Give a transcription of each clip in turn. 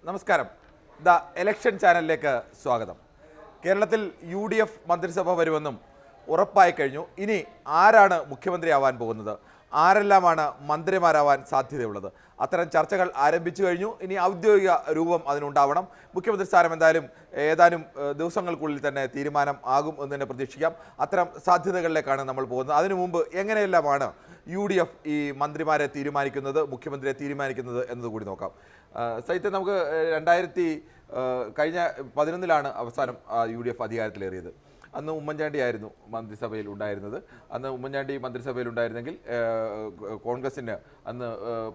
നമസ്കാരം. The election ചാനലിലേക്ക് സ്വാഗതം. കേരളത്തിൽ UDF മന്ത്രിസഭ വരുമെന്നും ഉറപ്പായി കഴിഞ്ഞു. ഇനി ആരാണ് മുഖ്യമന്ത്രിയാവാൻ പോകുന്നത്, ആരെല്ലാമാണ് മന്ത്രിമാരാവാൻ സാധ്യതയുള്ളത്, അത്തരം ചർച്ചകൾ ആരംഭിച്ചു കഴിഞ്ഞു. ഇനി ഔദ്യോഗിക രൂപം അതിനുണ്ടാവണം. മുഖ്യമന്ത്രി സ്ഥാനം എന്തായാലും ഏതാനും ദിവസങ്ങൾക്കുള്ളിൽ തന്നെ തീരുമാനം ആകും എന്ന് തന്നെ പ്രതീക്ഷിക്കാം. അത്തരം സാധ്യതകളിലേക്കാണ് നമ്മൾ പോകുന്നത്. അതിനു മുമ്പ് എങ്ങനെയെല്ലാമാണ് UDF ഈ മന്ത്രിമാരെ തീരുമാനിക്കുന്നത്, മുഖ്യമന്ത്രിയെ തീരുമാനിക്കുന്നത് എന്നതുകൂടി നോക്കാം. സൈത്തെ, നമുക്ക് കഴിഞ്ഞ 2011 അവസാനം UDF അധികാരത്തിലേറിയത്. അന്ന് ഉമ്മൻചാണ്ടി ആയിരുന്നു മന്ത്രിസഭയിൽ ഉണ്ടായിരുന്നത്. അന്ന് ഉമ്മൻചാണ്ടി മന്ത്രിസഭയിൽ ഉണ്ടായിരുന്നെങ്കിൽ കോൺഗ്രസിന് അന്ന്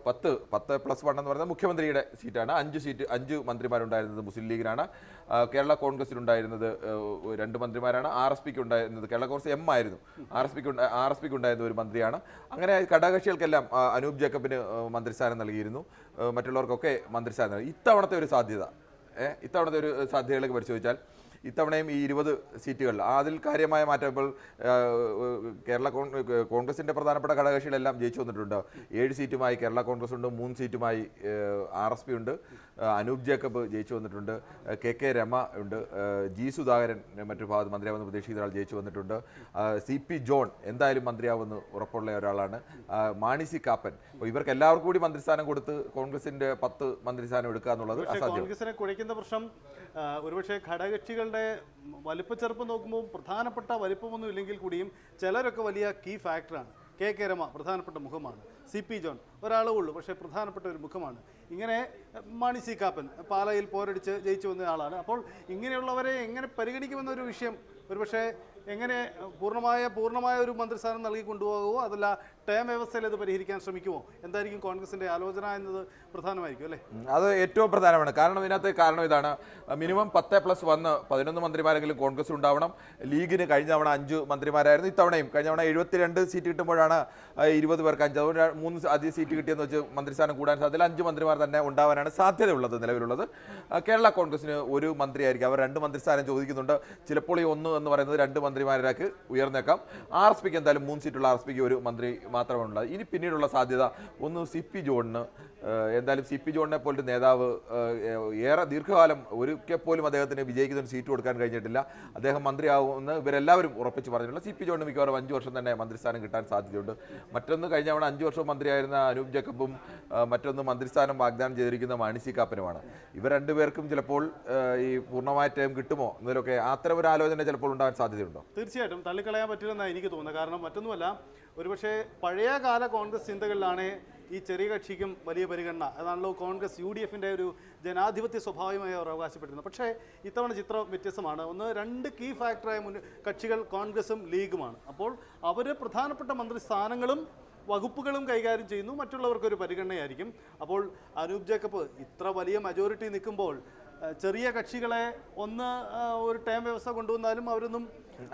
10+1 എന്ന് പറയുന്നത് മുഖ്യമന്ത്രിയുടെ സീറ്റാണ്. 5 മന്ത്രിമാരുണ്ടായിരുന്നത് മുസ്ലിം ലീഗിനാണ്. കേരള കോൺഗ്രസിനുണ്ടായിരുന്നത് 2 മന്ത്രിമാരാണ്. RSPക്ക് ഉണ്ടായിരുന്നത്, കേരള കോൺഗ്രസ് M ആയിരുന്നു, RSPക്ക് ഉണ്ടായിരുന്ന ഒരു മന്ത്രിയാണ്. അങ്ങനെ ഘടകകക്ഷികൾക്കെല്ലാം അനൂപ് ജേക്കബിന് മന്ത്രിസ്ഥാനം നൽകിയിരുന്നു, മറ്റുള്ളവർക്കൊക്കെ മന്ത്രിസ്ഥാനം നൽകി. ഇത്തവണത്തെ ഒരു സാധ്യതയിലേക്ക് പരിശോധിച്ചാൽ ഇത്തവണയും ഈ 20 സീറ്റുകളിൽ അതിൽ കാര്യമായ മാറ്റം. ഇപ്പോൾ കേരള കോൺഗ്രസിൻ്റെ പ്രധാനപ്പെട്ട ഘടകകക്ഷികളെല്ലാം ജയിച്ചു വന്നിട്ടുണ്ട്. 7 സീറ്റുമായി കേരള കോൺഗ്രസ് ഉണ്ട്, 3 സീറ്റുമായി RSP ഉണ്ട്, അനൂപ് ജേക്കബ് ജയിച്ചു വന്നിട്ടുണ്ട്, KK രമ ഉണ്ട്, G സുധാകരൻ മറ്റു ഭാഗത്ത് മന്ത്രിയാവുന്ന പ്രതീക്ഷിക്കുന്ന ഒരാൾ ജയിച്ചു വന്നിട്ടുണ്ട്, CP ജോൺ എന്തായാലും മന്ത്രിയാവുന്ന ഉറപ്പുള്ള ഒരാളാണ്, മാണി സി കാപ്പൻ. അപ്പോൾ ഇവർക്ക് എല്ലാവർക്കും കൂടി മന്ത്രിസ്ഥാനം കൊടുത്ത് കോൺഗ്രസിൻ്റെ 10 മന്ത്രിസ്ഥാനം എടുക്കുക എന്നുള്ളത് അസാധ്യം. കോൺഗ്രസിനെ കുഴയ്ക്കുന്ന പ്രശ്നം ഒരുപക്ഷെ ഘടകകക്ഷികളുടെ വലിപ്പച്ചെറുപ്പം നോക്കുമ്പോൾ പ്രധാനപ്പെട്ട വലിപ്പമൊന്നും ഇല്ലെങ്കിൽ കൂടിയും ചിലരൊക്കെ വലിയ കീ ഫാക്ടറാണ്. KK രമ പ്രധാനപ്പെട്ട മുഖമാണ്, CP ജോൺ ഒരാളേ ഉള്ളൂ പക്ഷേ പ്രധാനപ്പെട്ട ഒരു മുഖമാണ്. ഇങ്ങനെ മാണി സി കാപ്പൻ പാലയിൽ പോരടിച്ച് ജയിച്ചു വന്ന ആളാണ്. അപ്പോൾ ഇങ്ങനെയുള്ളവരെ എങ്ങനെ പരിഗണിക്കുമെന്നൊരു വിഷയം ഒരുപക്ഷെ എങ്ങനെ പൂർണ്ണമായ ഒരു മന്ത്രിസ്ഥാനം നൽകി കൊണ്ടുപോകുമോ, അതല്ല ടേം വ്യവസ്ഥയിൽ അത് പരിഹരിക്കാൻ ശ്രമിക്കുമോ, എന്തായിരിക്കും കോൺഗ്രസിൻ്റെ ആലോചന എന്നത് പ്രധാനമായിരിക്കും അല്ലേ? അത് ഏറ്റവും പ്രധാനമാണ്. കാരണം ഇതാണ്, മിനിമം 10+1 11 മന്ത്രിമാരെങ്കിലും കോൺഗ്രസ് ഉണ്ടാവണം. ലീഗിന് കഴിഞ്ഞ തവണ 5 മന്ത്രിമാരായിരുന്നു. ഇത്തവണയും കഴിഞ്ഞ തവണ 72 സീറ്റ് കിട്ടുമ്പോഴാണ് 20 പേർക്ക് 5, അതുകൊണ്ട് 3 അധികം സീറ്റ് കിട്ടിയെന്ന് വെച്ച് മന്ത്രിസ്ഥാനം കൂടാൻ സാധ്യത 5 മന്ത്രിമാർ തന്നെ ഉണ്ടാവാനാണ് സാധ്യതയുള്ളത് നിലവിലുള്ളത്. കേരള കോൺഗ്രസിന് ഒരു മന്ത്രിയായിരിക്കും, അവർ 2 മന്ത്രിസ്ഥാനം ചോദിക്കുന്നുണ്ട്. ചിലപ്പോൾ ഈ 1 എന്ന് പറയുന്നത് 2 മന്ത്രിമാരാക്ക് ഉയർന്നേക്കാം. RSPക്ക് എന്തായാലും 3 സീറ്റുള്ള RSPക്ക് ഒരു മന്ത്രി മാത്രമാണ് ഉള്ളത്. ഇനി പിന്നീടുള്ള സാധ്യത ഒന്ന് CP ജോണിന്. എന്തായാലും CP ജോണിനെ പോലൊരു നേതാവ് ഏറെ ദീർഘകാലം ഒരിക്കൽ പോലും അദ്ദേഹത്തിന് വിജയിക്കുന്ന ഒരു സീറ്റ് കൊടുക്കാൻ കഴിഞ്ഞിട്ടില്ല. അദ്ദേഹം മന്ത്രിയാവുമെന്ന് ഇവരെല്ലാവരും ഉറപ്പിച്ച് പറഞ്ഞിട്ടുള്ള CP ജോണിന് മിക്കവാറും 5 വർഷം തന്നെ മന്ത്രിസ്ഥാനം കിട്ടാൻ സാധ്യതയുണ്ട്. മറ്റൊന്ന് കഴിഞ്ഞ തവണ 5 വർഷം മന്ത്രിയായിരുന്ന അനൂപ് ജേക്കബും മറ്റൊന്ന് മന്ത്രിസ്ഥാനം വാഗ്ദാനം ചെയ്തിരിക്കുന്ന മാണി സി കാപ്പനുമാണ്. ഇവർ രണ്ടുപേർക്കും ചിലപ്പോൾ ഈ പൂർണ്ണമായ ടൈം കിട്ടുമോ എന്നതിലൊക്കെ അത്തരം ഒരു ആലോചന ചിലപ്പോൾ ഉണ്ടാകാൻ സാധ്യതയുണ്ടോ? തീർച്ചയായിട്ടും തള്ളിക്കളയാൻ പറ്റില്ലെന്നാണ് എനിക്ക് തോന്നുന്നത്. കാരണം മറ്റൊന്നുമല്ല, ഒരുപക്ഷെ പഴയകാല കോൺഗ്രസ് ചിന്തകളിലാണ് ഈ ചെറിയ കക്ഷിക്കും വലിയ പരിഗണന. അതാണല്ലോ കോൺഗ്രസ് UDFൻ്റെ ഒരു ജനാധിപത്യ സ്വഭാവമായി അവർ അവകാശപ്പെട്ടിരുന്നത്. പക്ഷേ ഇത്തവണ ചിത്രം വ്യത്യസ്തമാണ്. 2 കീ ഫാക്ടറായ കക്ഷികൾ കോൺഗ്രസും ലീഗുമാണ്. അപ്പോൾ അവർ പ്രധാനപ്പെട്ട മന്ത്രിസ്ഥാനങ്ങളും വകുപ്പുകളും കൈകാര്യം ചെയ്യുന്നു, മറ്റുള്ളവർക്കൊരു പരിഗണനയായിരിക്കും. അപ്പോൾ അനൂപ് ജേക്കബ് ഇത്ര വലിയ മജോറിറ്റി നിൽക്കുമ്പോൾ ചെറിയ കക്ഷികളെ ഒരു ടേം വ്യവസ്ഥ കൊണ്ടുവന്നാലും അവരൊന്നും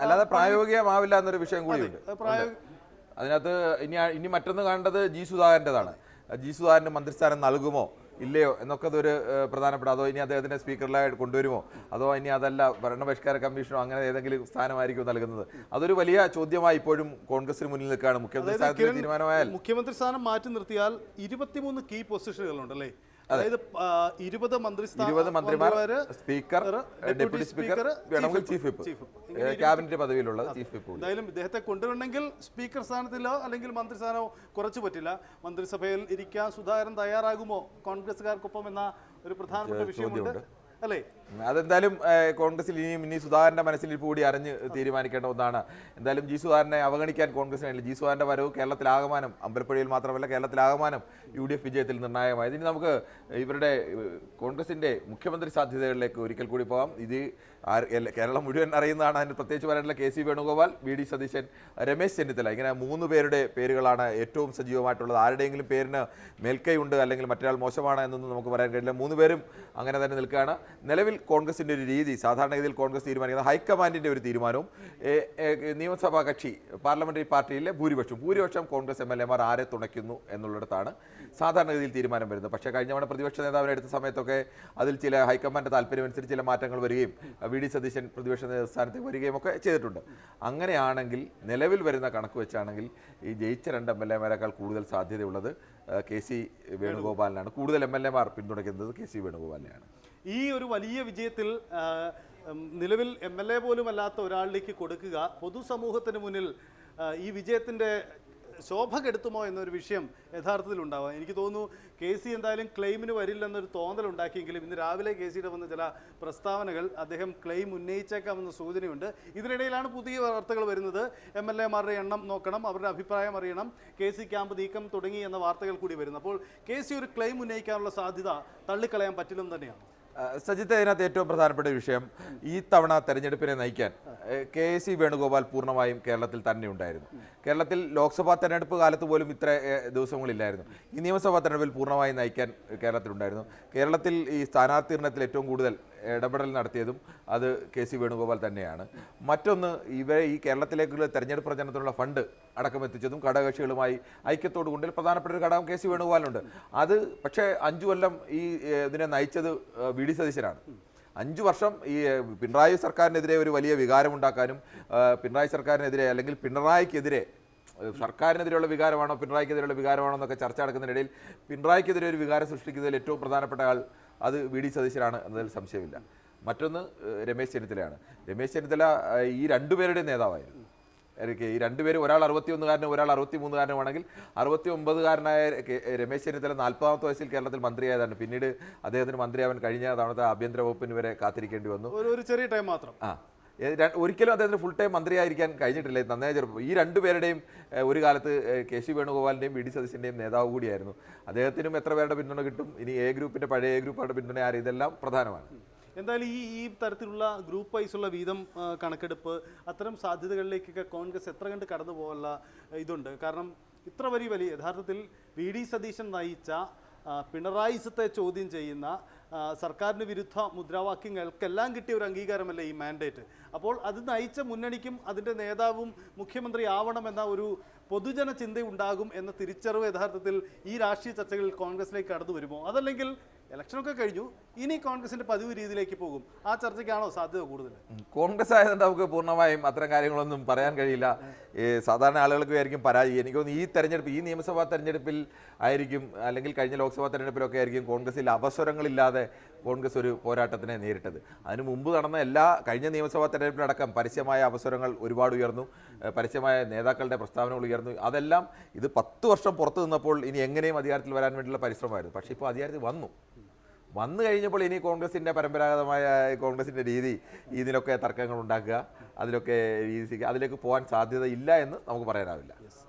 അല്ലാതെ പ്രായോഗികമാവില്ല എന്നൊരു വിഷയം കൂടിയുണ്ട് അതിനകത്ത്. ഇനി മറ്റൊന്ന് കാണേണ്ടത് G സുധാകരൻ്റെതാണ്. G സുധാകരന് മന്ത്രിസ്ഥാനം നൽകുമോ ഇല്ലയോ എന്നൊക്കെ അതൊരു പ്രധാനപ്പെട്ട, അതോ ഇനി അദ്ദേഹത്തിൻ്റെ സ്പീക്കറിലായി കൊണ്ടുവരുമോ, അതോ ഇനി അതല്ല ഭരണപരിഷ്കാര കമ്മീഷനോ അങ്ങനെ ഏതെങ്കിലും സ്ഥാനമായിരിക്കും നൽകുന്നത്. അതൊരു വലിയ ചോദ്യമായി ഇപ്പോഴും കോൺഗ്രസിന് മുന്നിൽ നിൽക്കുകയാണ്. മുഖ്യമന്ത്രി സ്ഥാനത്തിന് തീരുമാനമായാൽ മുഖ്യമന്ത്രി സ്ഥാനം മാറ്റി നിർത്തിയാൽ 23 കീ പൊസിഷനുകളുണ്ടല്ലേ? അതായത് 20 മന്ത്രിമാർ, speaker, deputy speaker, chief whip, cabinet പദവിയിലുള്ള ചീഫ് വിപ്പ്. എന്തായാലും ഇദ്ദേഹത്തെ കൊണ്ടുവരണമെങ്കിൽ സ്പീക്കർ സ്ഥാനത്തിലോ അല്ലെങ്കിൽ മന്ത്രിസ്ഥാനമോ കുറച്ചു പറ്റില്ല. മന്ത്രിസഭയിൽ ഇരിക്കാൻ സുധാകരൻ തയ്യാറാകുമോ കോൺഗ്രസുകാർക്കൊപ്പം എന്ന ഒരു പ്രധാനപ്പെട്ട വിഷയമുണ്ട് അല്ലേ? അതെന്തായാലും കോൺഗ്രസിൽ ഇനി സുധാകരൻ്റെ മനസ്സിൽ കൂടി അറിഞ്ഞ് തീരുമാനിക്കേണ്ട ഒന്നാണ്. എന്തായാലും G സുധാകരനെ അവഗണിക്കാൻ കോൺഗ്രസിനായില്ല. G സുധാകരൻ്റെ വരവ് കേരളത്തിലാകമാനം, അമ്പലപ്പുഴയിൽ മാത്രമല്ല കേരളത്തിലാകമാനം UDF വിജയത്തിൽ നിർണായകമായത്. ഇനി നമുക്ക് ഇവരുടെ കോൺഗ്രസിൻ്റെ മുഖ്യമന്ത്രി സാധ്യതകളിലേക്ക് ഒരിക്കൽ കൂടി പോകാം. ഇത് കേരളം മുഴുവൻ അറിയുന്നതാണ്. അതിന് പ്രത്യേകിച്ച് പറയാനുള്ള KC വേണുഗോപാൽ, VD സതീശൻ, രമേശ് ചെന്നിത്തല, ഇങ്ങനെ 3 പേരുടെ പേരുകളാണ് ഏറ്റവും സജീവമായിട്ടുള്ളത്. ആരുടെയെങ്കിലും പേരിന് മേൽക്കൈ ഉണ്ട് അല്ലെങ്കിൽ മറ്റൊരാൾ മോശമാണ് എന്നൊന്നും നമുക്ക് പറയാൻ കഴിയില്ല. 3 പേരും അങ്ങനെ തന്നെ നിൽക്കുകയാണ്. നിലവിൽ കോൺഗ്രസിൻ്റെ ഒരു രീതി, സാധാരണഗതിയിൽ കോൺഗ്രസ് തീരുമാനിക്കുന്നത് ഹൈക്കമാൻഡിൻ്റെ ഒരു തീരുമാനവും നിയമസഭാ കക്ഷി പാർലമെൻ്ററി പാർട്ടിയിലെ ഭൂരിപക്ഷം കോൺഗ്രസ് MLA മാർ ആരെ തുണയ്ക്കുന്നു എന്നുള്ളിടത്താണ് സാധാരണഗതിയിൽ തീരുമാനം വരുന്നത്. പക്ഷേ കഴിഞ്ഞ തവണ പ്രതിപക്ഷ നേതാവിനെ എടുത്ത സമയത്തൊക്കെ അതിൽ ചില ഹൈക്കമാൻഡ് താല്പര്യമനുസരിച്ച് ചില മാറ്റങ്ങൾ വരികയും VD സതീശൻ പ്രതിപക്ഷ സ്ഥാനത്തേക്ക് വരികയും ഒക്കെ ചെയ്തിട്ടുണ്ട്. അങ്ങനെയാണെങ്കിൽ നിലവിൽ വരുന്ന കണക്ക് വെച്ചാണെങ്കിൽ ഈ ജയിച്ച 2 MLA മാരെക്കാൾ കൂടുതൽ സാധ്യതയുള്ളത് കെ സി വേണുഗോപാലിനാണ്. കൂടുതൽ MLA മാർ പിന്തുണയ്ക്കുന്നത് കെ സി വേണുഗോപാലിനെയാണ്. ഈ ഒരു വലിയ വിജയത്തിൽ നിലവിൽ MLA പോലും അല്ലാത്ത ഒരാളിലേക്ക് കൊടുക്കുക പൊതുസമൂഹത്തിന് മുന്നിൽ ഈ വിജയത്തിൻ്റെ ശോഭ കെടുത്തുമോ എന്നൊരു വിഷയം യഥാർത്ഥത്തിൽ ഉണ്ടാവാം. എനിക്ക് തോന്നുന്നു KC എന്തായാലും ക്ലെയിമിന് വരില്ലെന്നൊരു തോന്നലുണ്ടാക്കിയെങ്കിലും ഇന്ന് രാവിലെ KCയുടെ വന്ന ചില പ്രസ്താവനകൾ അദ്ദേഹം ക്ലെയിം ഉന്നയിച്ചേക്കാമെന്ന സൂചനയുണ്ട്. ഇതിനിടയിലാണ് പുതിയ വാർത്തകൾ വരുന്നത്. MLA മാരുടെ എണ്ണം നോക്കണം, അവരുടെ അഭിപ്രായം അറിയണം, KC ക്യാമ്പ് നീക്കം തുടങ്ങി എന്ന വാർത്തകൾ കൂടി വരുന്നു. അപ്പോൾ KC ഒരു ക്ലെയിം ഉന്നയിക്കാനുള്ള സാധ്യത തള്ളിക്കളയാൻ പറ്റില്ലെന്ന് തന്നെയാണ്. സജിത്ത്, അതിനകത്ത് ഏറ്റവും പ്രധാനപ്പെട്ട വിഷയം ഈ തവണ തെരഞ്ഞെടുപ്പിനെ നയിക്കാൻ KC വേണുഗോപാൽ പൂർണ്ണമായും കേരളത്തിൽ തന്നെ ഉണ്ടായിരുന്നു. കേരളത്തിൽ ലോക്സഭാ തെരഞ്ഞെടുപ്പ് കാലത്ത് പോലും ഇത്ര ദിവസങ്ങളില്ലായിരുന്നു. ഈ നിയമസഭാ തെരഞ്ഞെടുപ്പിൽ പൂർണ്ണമായും നയിക്കാൻ കേരളത്തിലുണ്ടായിരുന്നു. കേരളത്തിൽ ഈ സ്ഥാനാർത്ഥി നിർണ്ണയത്തിൽ ഏറ്റവും കൂടുതൽ ഇടപെടൽ നടത്തിയതും അത് KC വേണുഗോപാൽ തന്നെയാണ്. മറ്റൊന്ന്, ഇവരെ ഈ കേരളത്തിലേക്കുള്ള തെരഞ്ഞെടുപ്പ് പ്രചരണത്തിനുള്ള ഫണ്ട് അടക്കം എത്തിച്ചതും ഘടകകക്ഷികളുമായി ഐക്യത്തോടു കൊണ്ടിൽ പ്രധാനപ്പെട്ട ഒരു ഘടകം KC വേണുഗോപാലുണ്ട്. അത് പക്ഷേ 5 കൊല്ലം ഈ ഇതിനെ നയിച്ചത് VD സതീശനാണ്. 5 വർഷം ഈ പിണറായി സർക്കാരിനെതിരെ ഒരു വലിയ വികാരമുണ്ടാക്കാനും പിണറായി സർക്കാരിനെതിരെ അല്ലെങ്കിൽ പിണറായിക്കെതിരെ സർക്കാരിനെതിരെയുള്ള വികാരമാണോ പിണറായിക്കെതിരെയുള്ള വികാരമാണോ എന്നൊക്കെ ചർച്ച നടക്കുന്നതിനിടയിൽ പിണറായിക്കെതിരെ ഒരു വികാരം സൃഷ്ടിക്കുന്നതിൽ ഏറ്റവും പ്രധാനപ്പെട്ട ആൾ അത് VD സതീശനാണ് എന്നതിൽ സംശയമില്ല. മറ്റൊന്ന് രമേശ് ചെന്നിത്തലയാണ്. രമേശ് ചെന്നിത്തല ഈ രണ്ടുപേരുടെയും നേതാവായിരുന്നു. ഈ രണ്ടുപേരും, ഒരാൾ 61കാരനും ഒരാൾ 63കാരനുമാണെങ്കിൽ 69കാരനായ രമേശ് ചെന്നിത്തല 40ാമത്തെ വയസ്സിൽ കേരളത്തിൽ മന്ത്രിയായതാണ്. പിന്നീട് അദ്ദേഹത്തിന് മന്ത്രിയാവാൻ കഴിഞ്ഞ തവണത്തെ ആഭ്യന്തര വകുപ്പിന് വരെ കാത്തിരിക്കേണ്ടി വന്നു. ഒരു ചെറിയ ടൈം മാത്രം. ഒരിക്കലും അദ്ദേഹത്തിന് ഫുൾ ടൈം മന്ത്രിയായിരിക്കാൻ കഴിഞ്ഞിട്ടില്ല. നന്നായി ചെറുപ്പം. ഈ രണ്ടുപേരുടെയും ഒരു കാലത്ത് KC വേണുഗോപാലിൻ്റെയും VD സതീശൻ്റെയും നേതാവ് കൂടിയായിരുന്നു. അദ്ദേഹത്തിനും എത്ര പേരുടെ പിന്തുണ കിട്ടും, ഇനി A ഗ്രൂപ്പിൻ്റെ പഴയ A ഗ്രൂപ്പുകളുടെ പിന്തുണ ആര്, ഇതെല്ലാം പ്രധാനമാണ്. എന്തായാലും ഈ തരത്തിലുള്ള ഗ്രൂപ്പ് വൈസുള്ള വീതം കണക്കെടുപ്പ് അത്തരം സാധ്യതകളിലേക്കൊക്കെ കോൺഗ്രസ് എത്ര കണ്ട് കടന്നു പോകാനുള്ള ഇതുണ്ട്. കാരണം ഇത്ര വലിയ യഥാർത്ഥത്തിൽ VD സതീശൻ നയിച്ച പിണറായിസത്തെ ചോദ്യം ചെയ്യുന്ന സർക്കാരിന് വിരുദ്ധ മുദ്രാവാക്യങ്ങൾക്കെല്ലാം കിട്ടിയ ഒരു അംഗീകാരമല്ലേ ഈ മാൻഡേറ്റ്. അപ്പോൾ അത് നയിച്ച മുന്നണിക്കും അതിൻ്റെ നേതാവും മുഖ്യമന്ത്രി ആവണമെന്ന ഒരു പൊതുജന ചിന്ത ഉണ്ടാകും എന്ന തിരിച്ചറിവ് യഥാർത്ഥത്തിൽ ഈ രാഷ്ട്രീയ ചർച്ചകളിൽ കോൺഗ്രസിലേക്ക് കടന്നു വരുമോ? അതല്ലെങ്കിൽ ഇലക്ഷനൊക്കെ കഴിഞ്ഞു, ഇനി കോൺഗ്രസിന്റെ പതിവ് രീതിയിലേക്ക് പോകും, ആ ചർച്ചയ്ക്കാണോ സാധ്യത കൂടുതൽ? കോൺഗ്രസ് ആയതുകൊണ്ട് നമുക്ക് പൂർണ്ണമായും അത്തരം കാര്യങ്ങളൊന്നും പറയാൻ കഴിയില്ല. സാധാരണ ആളുകൾക്ക് ആയിരിക്കും പരാജയം. എനിക്ക് തോന്നുന്നു ഈ തെരഞ്ഞെടുപ്പ്, ഈ നിയമസഭാ തെരഞ്ഞെടുപ്പിൽ ആയിരിക്കും, അല്ലെങ്കിൽ കഴിഞ്ഞ ലോക്സഭാ തെരഞ്ഞെടുപ്പിലൊക്കെ ആയിരിക്കും കോൺഗ്രസിൽ അവസരങ്ങളില്ലാതെ കോൺഗ്രസ് ഒരു പോരാട്ടത്തിനെ നേരിട്ടത്. അതിനു മുമ്പ് നടന്ന കഴിഞ്ഞ നിയമസഭാ തെരഞ്ഞെടുപ്പിലടക്കം പരസ്യമായ അവസരങ്ങൾ ഒരുപാട് ഉയർന്നു, പരസ്യമായ നേതാക്കളുടെ പ്രസ്താവനകൾ ഉയർന്നു. അതെല്ലാം ഇത് 10 വർഷം പുറത്തു നിന്നപ്പോൾ ഇനി എങ്ങനെയും അധികാരത്തിൽ വരാൻ വേണ്ടിയുള്ള പരിശ്രമമായിരുന്നു. പക്ഷേ ഇപ്പോൾ അധികാരത്തിൽ വന്നു കഴിഞ്ഞപ്പോൾ ഇനി കോൺഗ്രസിൻ്റെ പരമ്പരാഗതമായ കോൺഗ്രസിൻ്റെ രീതി ഇതിലൊക്കെ തർക്കങ്ങൾ ഉണ്ടാക്കുക, അതിലേക്ക് പോകാൻ സാധ്യത ഇല്ല എന്ന് നമുക്ക് പറയാനാവില്ല.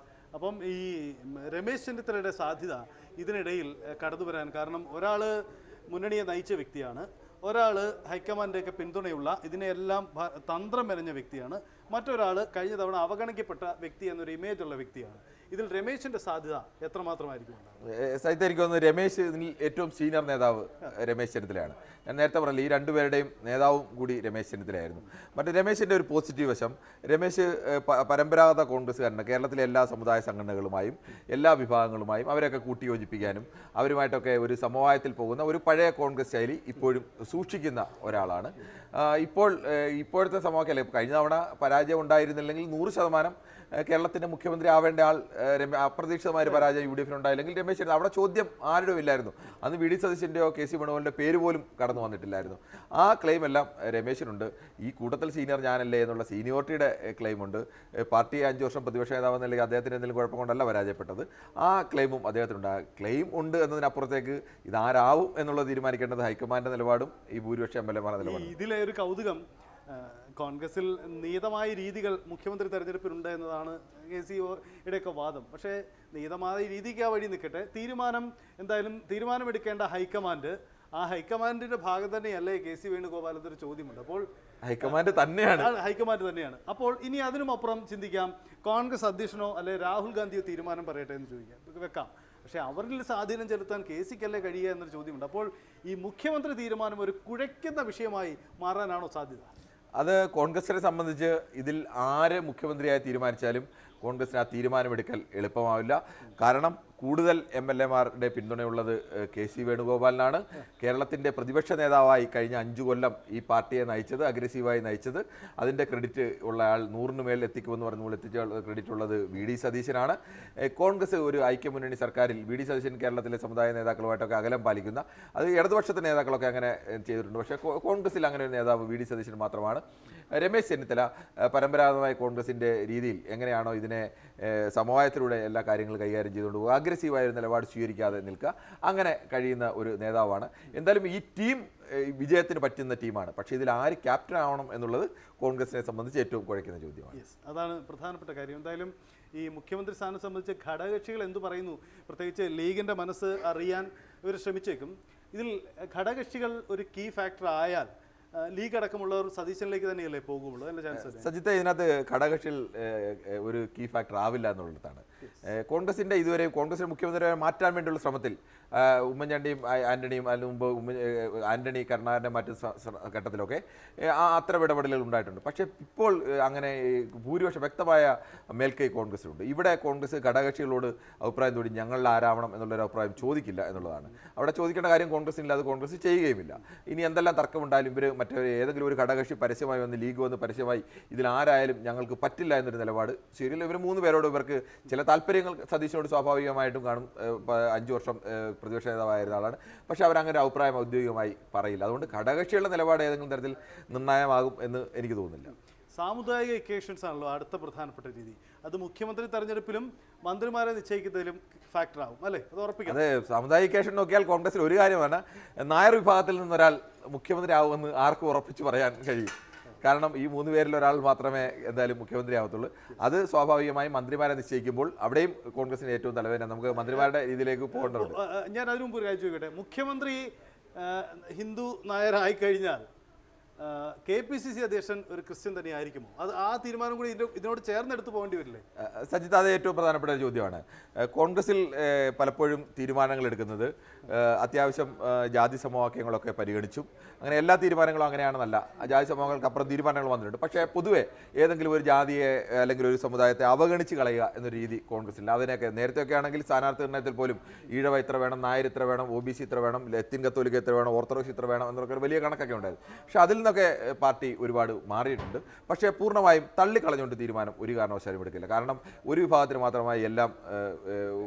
അപ്പം ഈ രമേശ് ചെന്നിത്തലയുടെ സാധ്യത ഇതിനിടയിൽ കടന്നു വരാൻ കാരണം, ഒരാൾ മുന്നണിയെ നയിച്ച വ്യക്തിയാണ്, ഒരാൾ ഹൈക്കമാൻഡൊക്കെ പിന്തുണയുള്ള ഇതിനെല്ലാം തന്ത്രം മെനഞ്ഞ വ്യക്തിയാണ്, മറ്റൊരാൾ കഴിഞ്ഞ തവണ അവഗണിക്കപ്പെട്ട വ്യക്തി എന്നൊരു ഇമേജ് ഉള്ള വ്യക്തിയാണ്. ഇതിൽ രമേശിന്റെ സാധ്യത എത്രമാത്രമായിരിക്കും? സഹിත എനിക്ക് തോന്നുന്നു രമേശ് ഏറ്റവും സീനിയർ നേതാവ് രമേശ് ചെന്നിത്തലയാണ്. ഞാൻ നേരത്തെ പറഞ്ഞില്ല, ഈ രണ്ടുപേരുടെയും നേതാവും കൂടി രമേശ് ചെന്നിത്തലയായിരുന്നു. മറ്റേ രമേശിൻ്റെ ഒരു പോസിറ്റീവ് വശം, രമേശ് പരമ്പരാഗത കോൺഗ്രസ്സുകാരനാണ്. കേരളത്തിലെ എല്ലാ സമുദായ സംഘടനകളുമായും എല്ലാ വിഭാഗങ്ങളുമായും അവരെയൊക്കെ കൂട്ടിയോജിപ്പിക്കാനും അവരുമായിട്ടൊക്കെ ഒരു സമവായത്തിൽ പോകുന്ന ഒരു പഴയ കോൺഗ്രസ് ശൈലി ഇപ്പോഴും സൂക്ഷിക്കുന്ന ഒരാളാണ്. ഇപ്പോഴത്തെ സമവാക്യം, കഴിഞ്ഞ തവണ പരാജയം ഉണ്ടായിരുന്നില്ലെങ്കിൽ 100% കേരളത്തിൻ്റെ മുഖ്യമന്ത്രി ആവേണ്ട ആൾ അപ്രതീക്ഷിതമായ ഒരു പരാജയം UDF ഉണ്ടായില്ലെങ്കിൽ രമേശ് ചെന്നിത്തല, അവിടെ ചോദ്യം ആരുടെയും ഇല്ലായിരുന്നു. അന്ന് VD സതീശൻ്റെയോ KC വേണുഗോപാലിൻ്റെ പേര് പോലും കടന്നു വന്നിട്ടില്ലായിരുന്നു. ആ ക്ലെയിം എല്ലാം രമേശിനുണ്ട്. ഈ കൂട്ടത്തിൽ സീനിയർ ഞാനല്ലേ എന്നുള്ള സീനിയോറിറ്റിയുടെ ക്ലെയിമുണ്ട്. പാർട്ടി 5 വർഷം പ്രതിപക്ഷ നേതാവെന്നല്ലെങ്കിൽ അദ്ദേഹത്തിന് എന്തെങ്കിലും കുഴപ്പം കൊണ്ടല്ല പരാജയപ്പെട്ടത്. ആ ക്ലെയിമും അദ്ദേഹത്തിനുണ്ട്. ക്ലെയിം ഉണ്ട് എന്നതിനപ്പുറത്തേക്ക് ഇതാരാവും എന്നുള്ളത് തീരുമാനിക്കേണ്ടത് ഹൈക്കമാൻഡിൻ്റെ നിലപാടും ഈ ഭൂരിപക്ഷ MLA നിലപാടും. ഇതിലെ ഒരു കൗതുകം, കോൺഗ്രസിൽ നിയതമായ രീതികൾ മുഖ്യമന്ത്രി തെരഞ്ഞെടുപ്പിലുണ്ട് എന്നതാണ് KCയുടെയൊക്കെ വാദം. പക്ഷേ നിയതമായ രീതിക്ക് ആ വഴി നിൽക്കട്ടെ, തീരുമാനമെടുക്കേണ്ട ഹൈക്കമാൻഡ്, ആ ഹൈക്കമാൻഡിന്റെ ഭാഗം തന്നെയല്ലേ KC വേണുഗോപാൽ എന്നൊരു ചോദ്യമുണ്ട്. അപ്പോൾ ഹൈക്കമാൻഡ് തന്നെയാണ്. അപ്പോൾ ഇനി അതിനുമപ്പുറം ചിന്തിക്കാം, കോൺഗ്രസ് അധ്യക്ഷനോ അല്ലെ രാഹുൽ ഗാന്ധിയോ തീരുമാനം പറയട്ടെ എന്ന് വെക്കാം. പക്ഷേ അവരിൽ സ്വാധീനം ചെലുത്താൻ KCക്കല്ലേ കഴിയുക എന്നൊരു ചോദ്യമുണ്ട്. അപ്പോൾ ഈ മുഖ്യമന്ത്രി തീരുമാനം ഒരു കുഴയ്ക്കുന്ന വിഷയമായി മാറാനാണോ സാധ്യത? അത് കോൺഗ്രസിനെ സംബന്ധിച്ച് ഇതിൽ ആര് മുഖ്യമന്ത്രിയായി തീരുമാനിച്ചാലും കോൺഗ്രസിന് ആ തീരുമാനമെടുക്കൽ എളുപ്പമാവില്ല. കാരണം കൂടുതൽ MLA-മാരുടെ പിന്തുണയുള്ളത് KC വേണുഗോപാലിനാണ്. കേരളത്തിൻ്റെ പ്രതിപക്ഷ നേതാവായി കഴിഞ്ഞ 5 കൊല്ലം ഈ പാർട്ടിയെ നയിച്ചത്, അഗ്രസീവായി നയിച്ചത്. അതിൻ്റെ ക്രെഡിറ്റ് ഉള്ള ആൾ 100 മേൽ എത്തിക്കുമെന്ന് പറഞ്ഞപ്പോൾ എത്തിച്ച ക്രെഡിറ്റ് ഉള്ളത് VD സതീശനാണ്. കോൺഗ്രസ് ഒരു ഐക്യമുന്നണി സർക്കാരിൽ VD സതീശൻ കേരളത്തിലെ സമുദായ നേതാക്കളുമായിട്ടൊക്കെ അകലം പാലിക്കുന്ന, അത് ഇടതുപക്ഷത്തെ നേതാക്കളൊക്കെ അങ്ങനെ ചെയ്തിട്ടുണ്ട്. പക്ഷേ കോൺഗ്രസിൽ അങ്ങനെ ഒരു നേതാവ് VD സതീശൻ മാത്രമാണ്. രമേശ് ചെന്നിത്തല പരമ്പരാഗതമായ കോൺഗ്രസിൻ്റെ രീതിയിൽ എങ്ങനെയാണോ ഇതിനെ സമവായത്തിലൂടെ എല്ലാ കാര്യങ്ങളും കൈകാര്യം ചെയ്തുകൊണ്ട് പോകുക, അഗ്രസീവായ ഒരു നിലപാട് സ്വീകരിക്കാതെ നിൽക്കുക, അങ്ങനെ കഴിയുന്ന ഒരു നേതാവാണ്. എന്തായാലും ഈ ടീം വിജയത്തിന് പറ്റുന്ന ടീമാണ്. പക്ഷേ ഇതിൽ ആര് ക്യാപ്റ്റൻ ആവണം എന്നുള്ളത് കോൺഗ്രസിനെ സംബന്ധിച്ച് ഏറ്റവും കുഴയ്ക്കുന്ന ചോദ്യമാണ്. അതാണ് പ്രധാനപ്പെട്ട കാര്യം. എന്തായാലും ഈ മുഖ്യമന്ത്രി സ്ഥാനം സംബന്ധിച്ച് ഘടകകക്ഷികൾ എന്തു പറയുന്നു, പ്രത്യേകിച്ച് ലീഗിൻ്റെ മനസ്സ് അറിയാൻ ഇവർ ശ്രമിച്ചേക്കും. ഇതിൽ ഘടകകക്ഷികൾ ഒരു കീ ഫാക്ടർ ആയാൽ ലീഗ് അടക്കമുള്ളവർ സതീശനിലേക്ക് തന്നെയല്ലേ പോകുള്ളൂ, അതിൻ്റെ ചാൻസ്? സജിത്ത്, ഇതിനകത്ത് ഘടകകക്ഷികൾ ഒരു കീ ഫാക്ടർ ആവില്ല എന്നുള്ളതാണ്. കോൺഗ്രസിൻ്റെ ഇതുവരെ കോൺഗ്രസിൻ്റെ മുഖ്യമന്ത്രിയെ മാറ്റാൻ വേണ്ടിയുള്ള ശ്രമത്തിൽ ഉമ്മൻചാണ്ടിയും ആൻ്റണിയും അതിന് മുമ്പ് ആൻ്റണി കരുണാകരൻ്റെ മറ്റ് ഘട്ടത്തിലൊക്കെ അത്തരം ഇടപെടലുകൾ ഉണ്ടായിട്ടുണ്ട്. പക്ഷേ ഇപ്പോൾ അങ്ങനെ ഭൂരിപക്ഷം വ്യക്തമായ മേൽക്കൈ കോൺഗ്രസിലുണ്ട്. ഇവിടെ കോൺഗ്രസ് ഘടകകക്ഷികളോട് അഭിപ്രായം തോന്നി ഞങ്ങളിൽ ആരാവണം എന്നുള്ളൊരു അഭിപ്രായം ചോദിക്കില്ല എന്നുള്ളതാണ്. അവിടെ ചോദിക്കേണ്ട കാര്യം കോൺഗ്രസിനില്ല, അത് കോൺഗ്രസ് ചെയ്യുകയുമില്ല. ഇനി എന്തെല്ലാം തർക്കമുണ്ടായാലും ഇവർ മറ്റേ ഏതെങ്കിലും ഒരു ഘടകകക്ഷി പരസ്യമായി വന്ന് ലീഗ് വന്ന് പരസ്യമായി ഇതിൽ ആരായാലും ഞങ്ങൾക്ക് പറ്റില്ല എന്നൊരു നിലപാട് ശരിയല്ല. ഇവർ 3 പേരോട് ഇവർക്ക് ചില താല്പര്യങ്ങൾ സതീശനോട് സ്വാഭാവികമായിട്ടും കാണും. 5 വർഷം പ്രതിപക്ഷ നേതാവായിരുന്ന ആളാണ്. പക്ഷേ അവരങ്ങനെ അഭിപ്രായം ഔദ്യോഗികമായി പറയില്ല. അതുകൊണ്ട് ഘടകകക്ഷികളുടെ നിലപാട് ഏതെങ്കിലും തരത്തിൽ നിർണായകമാകും എന്ന് എനിക്ക് തോന്നുന്നില്ല. സാമുദായിക ഇക്വേഷൻസ് ആണല്ലോ അടുത്ത പ്രധാനപ്പെട്ട രീതി. അത് മുഖ്യമന്ത്രി തെരഞ്ഞെടുപ്പിലും മന്ത്രിമാരെ നിശ്ചയിക്കുന്നതിലും ഫാക്ടറാവും അല്ലേ, അത് ഉറപ്പിക്കാം. അതെ, സാമുദായിക ഇക്വേഷൻ നോക്കിയാൽ കോൺഗ്രസിൽ ഒരു കാര്യമാണ്, നായർ വിഭാഗത്തിൽ നിന്നൊരാൾ മുഖ്യമന്ത്രി ആവുമെന്ന് ആർക്കും ഉറപ്പിച്ച് പറയാൻ കഴിയും. കാരണം ഈ 3 പേരിൽ ഒരാൾ മാത്രമേ എന്തായാലും മുഖ്യമന്ത്രി ആവത്തുള്ളൂ. അത് സ്വാഭാവികമായും മന്ത്രിമാരെ നിശ്ചയിക്കുമ്പോൾ അവിടെയും കോൺഗ്രസിന് ഏറ്റവും തലവേദന. നമുക്ക് മന്ത്രിമാരുടെ രീതിയിലേക്ക് പോകേണ്ടതുണ്ട്. ഞാൻ അതിനു മുമ്പ് ഒരു കാര്യം ചോദിക്കട്ടെ, മുഖ്യമന്ത്രി ഹിന്ദു നായരായി കഴിഞ്ഞാൽ KPCC അധ്യക്ഷൻ ഒരു ക്രിസ്ത്യൻ തന്നെ ആയിരിക്കുമോ? അത് ആ തീരുമാനം കൂടി ഇതിനോട് ചേർന്നെടുത്ത് പോകേണ്ടി വരില്ലേ? സജിത്ത്, അത് ഏറ്റവും പ്രധാനപ്പെട്ട ചോദ്യമാണ്. കോൺഗ്രസിൽ പലപ്പോഴും തീരുമാനങ്ങൾ എടുക്കുന്നത് അത്യാവശ്യം ജാതി സമവാക്യങ്ങളൊക്കെ പരിഗണിച്ചും അങ്ങനെ എല്ലാ തീരുമാനങ്ങളും അങ്ങനെയാണെന്നല്ല, ജാതി സമവാക്യങ്ങൾക്ക് അപ്പുറം തീരുമാനങ്ങൾ വന്നിട്ടുണ്ട്. പക്ഷേ പൊതുവെ ഏതെങ്കിലും ഒരു ജാതിയെ അല്ലെങ്കിൽ ഒരു സമുദായത്തെ അവഗണിച്ച് കളയുക എന്നൊരു രീതി കോൺഗ്രസില്ല. അതിനൊക്കെ നേരത്തെയൊക്കെ ആണെങ്കിൽ സ്ഥാനാർത്ഥി നിർണ്ണയത്തിൽ പോലും ഈഴവ ഇത്ര വേണം, നായർ ഇത്ര വേണം, OBC ഇത്ര വേണം, ലത്തീൻ കത്തോലിക്ക ഇത്ര വേണം, ഓർത്തഡോക്സ് ഇത്ര വേണം എന്നൊക്കെ വലിയ കണക്കൊക്കെ ഉണ്ടായിരുന്നു. പക്ഷേ അതിൽ നിന്നൊക്കെ പാർട്ടി ഒരുപാട് മാറിയിട്ടുണ്ട്. പക്ഷേ പൂർണ്ണമായും തള്ളിക്കളഞ്ഞുകൊണ്ട് തീരുമാനം ഒരു കാരണവശാലും എടുക്കില്ല. കാരണം ഒരു വിഭാഗത്തിന് മാത്രമായി എല്ലാം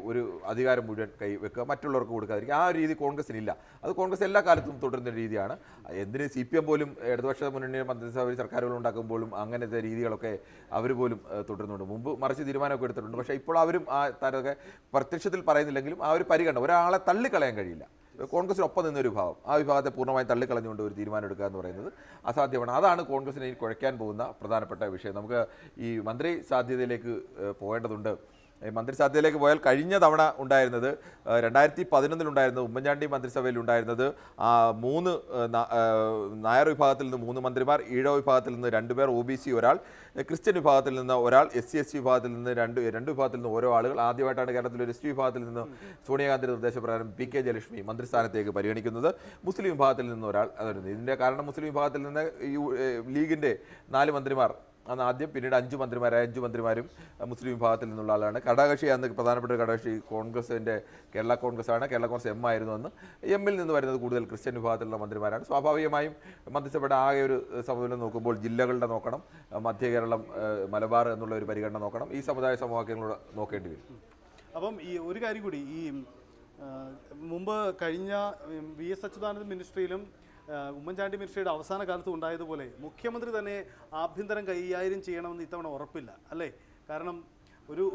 ഒരു അധികാരം മുഴുവൻ കൈവെക്കുക, മറ്റുള്ളവർക്ക് കൊടുക്കാതിരിക്കുക, ആ ഒരു രീതി കോൺഗ്രസിനില്ല. അത് കോൺഗ്രസ് എല്ലാ കാലത്തും തുടരുന്ന രീതിയാണ്. എന്തിന് CPM പോലും ഇടതുപക്ഷ മുന്നണി മന്ത്രിസഭ സർക്കാരുകൾ ഉണ്ടാക്കുമ്പോഴും അങ്ങനത്തെ രീതികളൊക്കെ അവർ പോലും തുടരുന്നുണ്ട്. മുമ്പ് മറിച്ച് തീരുമാനമൊക്കെ എടുത്തിട്ടുണ്ട്. പക്ഷേ ഇപ്പോൾ അവരും ആ തരമൊക്കെ പ്രത്യക്ഷത്തിൽ പറയുന്നില്ലെങ്കിലും ആ ഒരു പരിഗണന, ഒരാളെ തള്ളിക്കളയാൻ കഴിയില്ല. കോൺഗ്രസിനൊപ്പം നിന്നൊരു വിഭാഗം, ആ വിഭാഗത്തെ പൂർണ്ണമായും തള്ളിക്കളഞ്ഞുകൊണ്ട് ഒരു തീരുമാനം എടുക്കുക എന്ന് പറയുന്നത് അസാധ്യമാണ്. അതാണ് കോൺഗ്രസിനെ കുഴയ്ക്കാൻ പോകുന്ന പ്രധാനപ്പെട്ട വിഷയം. നമുക്ക് ഈ മന്ത്രി സാധ്യതയിലേക്ക് പോകേണ്ടതുണ്ട്. മന്ത്രി സാധ്യതയിലേക്ക് പോയാൽ കഴിഞ്ഞ തവണ ഉണ്ടായിരുന്നത് 2011 ഉമ്മൻചാണ്ടി മന്ത്രിസഭയിൽ ഉണ്ടായിരുന്നത് 3 നായർ വിഭാഗത്തിൽ നിന്ന് 3 മന്ത്രിമാർ, ഈഴവ വിഭാഗത്തിൽ നിന്ന് 2 പേർ, OBC ഒരാൾ, ക്രിസ്ത്യൻ വിഭാഗത്തിൽ നിന്ന് ഒരാൾ, SC/ST വിഭാഗത്തിൽ നിന്ന് രണ്ട് വിഭാഗത്തിൽ നിന്ന് ഓരോ ആളുകൾ. ആദ്യമായിട്ടാണ് കേരളത്തിൽ ഒരു ST വിഭാഗത്തിൽ നിന്ന് സോണിയാഗാന്ധിയുടെ നിർദ്ദേശപ്രകാരം PK ജയലക്ഷ്മി മന്ത്രിസ്ഥാനത്തേക്ക് പരിഗണിക്കുന്നത്. മുസ്ലിം വിഭാഗത്തിൽ നിന്ന് ഒരാൾ. അതായിരുന്നു ഇതിൻ്റെ കാരണം. മുസ്ലിം വിഭാഗത്തിൽ നിന്ന് ലീഗിൻ്റെ 4 മന്ത്രിമാർ അന്ന് ആദ്യം, പിന്നീട് 5 മന്ത്രിമാരായ 5 മന്ത്രിമാരും മുസ്ലിം വിഭാഗത്തിൽ നിന്നുള്ള ആളാണ്. ഘടകകക്ഷി അന്ന് പ്രധാനപ്പെട്ട ഘടകകക്ഷി കോൺഗ്രസിൻ്റെ കേരള കോൺഗ്രസ് ആണ്. കേരള കോൺഗ്രസ് M ആയിരുന്നു അന്ന്. M-ൽ നിന്ന് വരുന്നത് കൂടുതൽ ക്രിസ്ത്യൻ വിഭാഗത്തിലുള്ള മന്ത്രിമാരാണ്. സ്വാഭാവികമായും മന്ത്രിസഭയുടെ ആകെ ഒരു സമതുലം നോക്കുമ്പോൾ ജില്ലകളുടെ നോക്കണം, മധ്യ കേരളം, മലബാർ എന്നുള്ള ഒരു പരിഗണന നോക്കണം, ഈ സമുദായ സമവാക്യങ്ങളോട് നോക്കേണ്ടി വരും. അപ്പം ഈ ഒരു കാര്യം കൂടി, ഈ മുമ്പ് കഴിഞ്ഞ VS അച്യുതാനന്ദൻ മിനിസ്ട്രിയിലും ഉമ്മൻചാണ്ടി മിനിസ്ട്രിയുടെ അവസാന കാലത്ത് ഉണ്ടായതുപോലെ മുഖ്യമന്ത്രി തന്നെ ആഭ്യന്തരം കൈകാര്യം ചെയ്യണമെന്ന് ഇത്തവണ ഉറപ്പില്ല അല്ലേ? കാരണം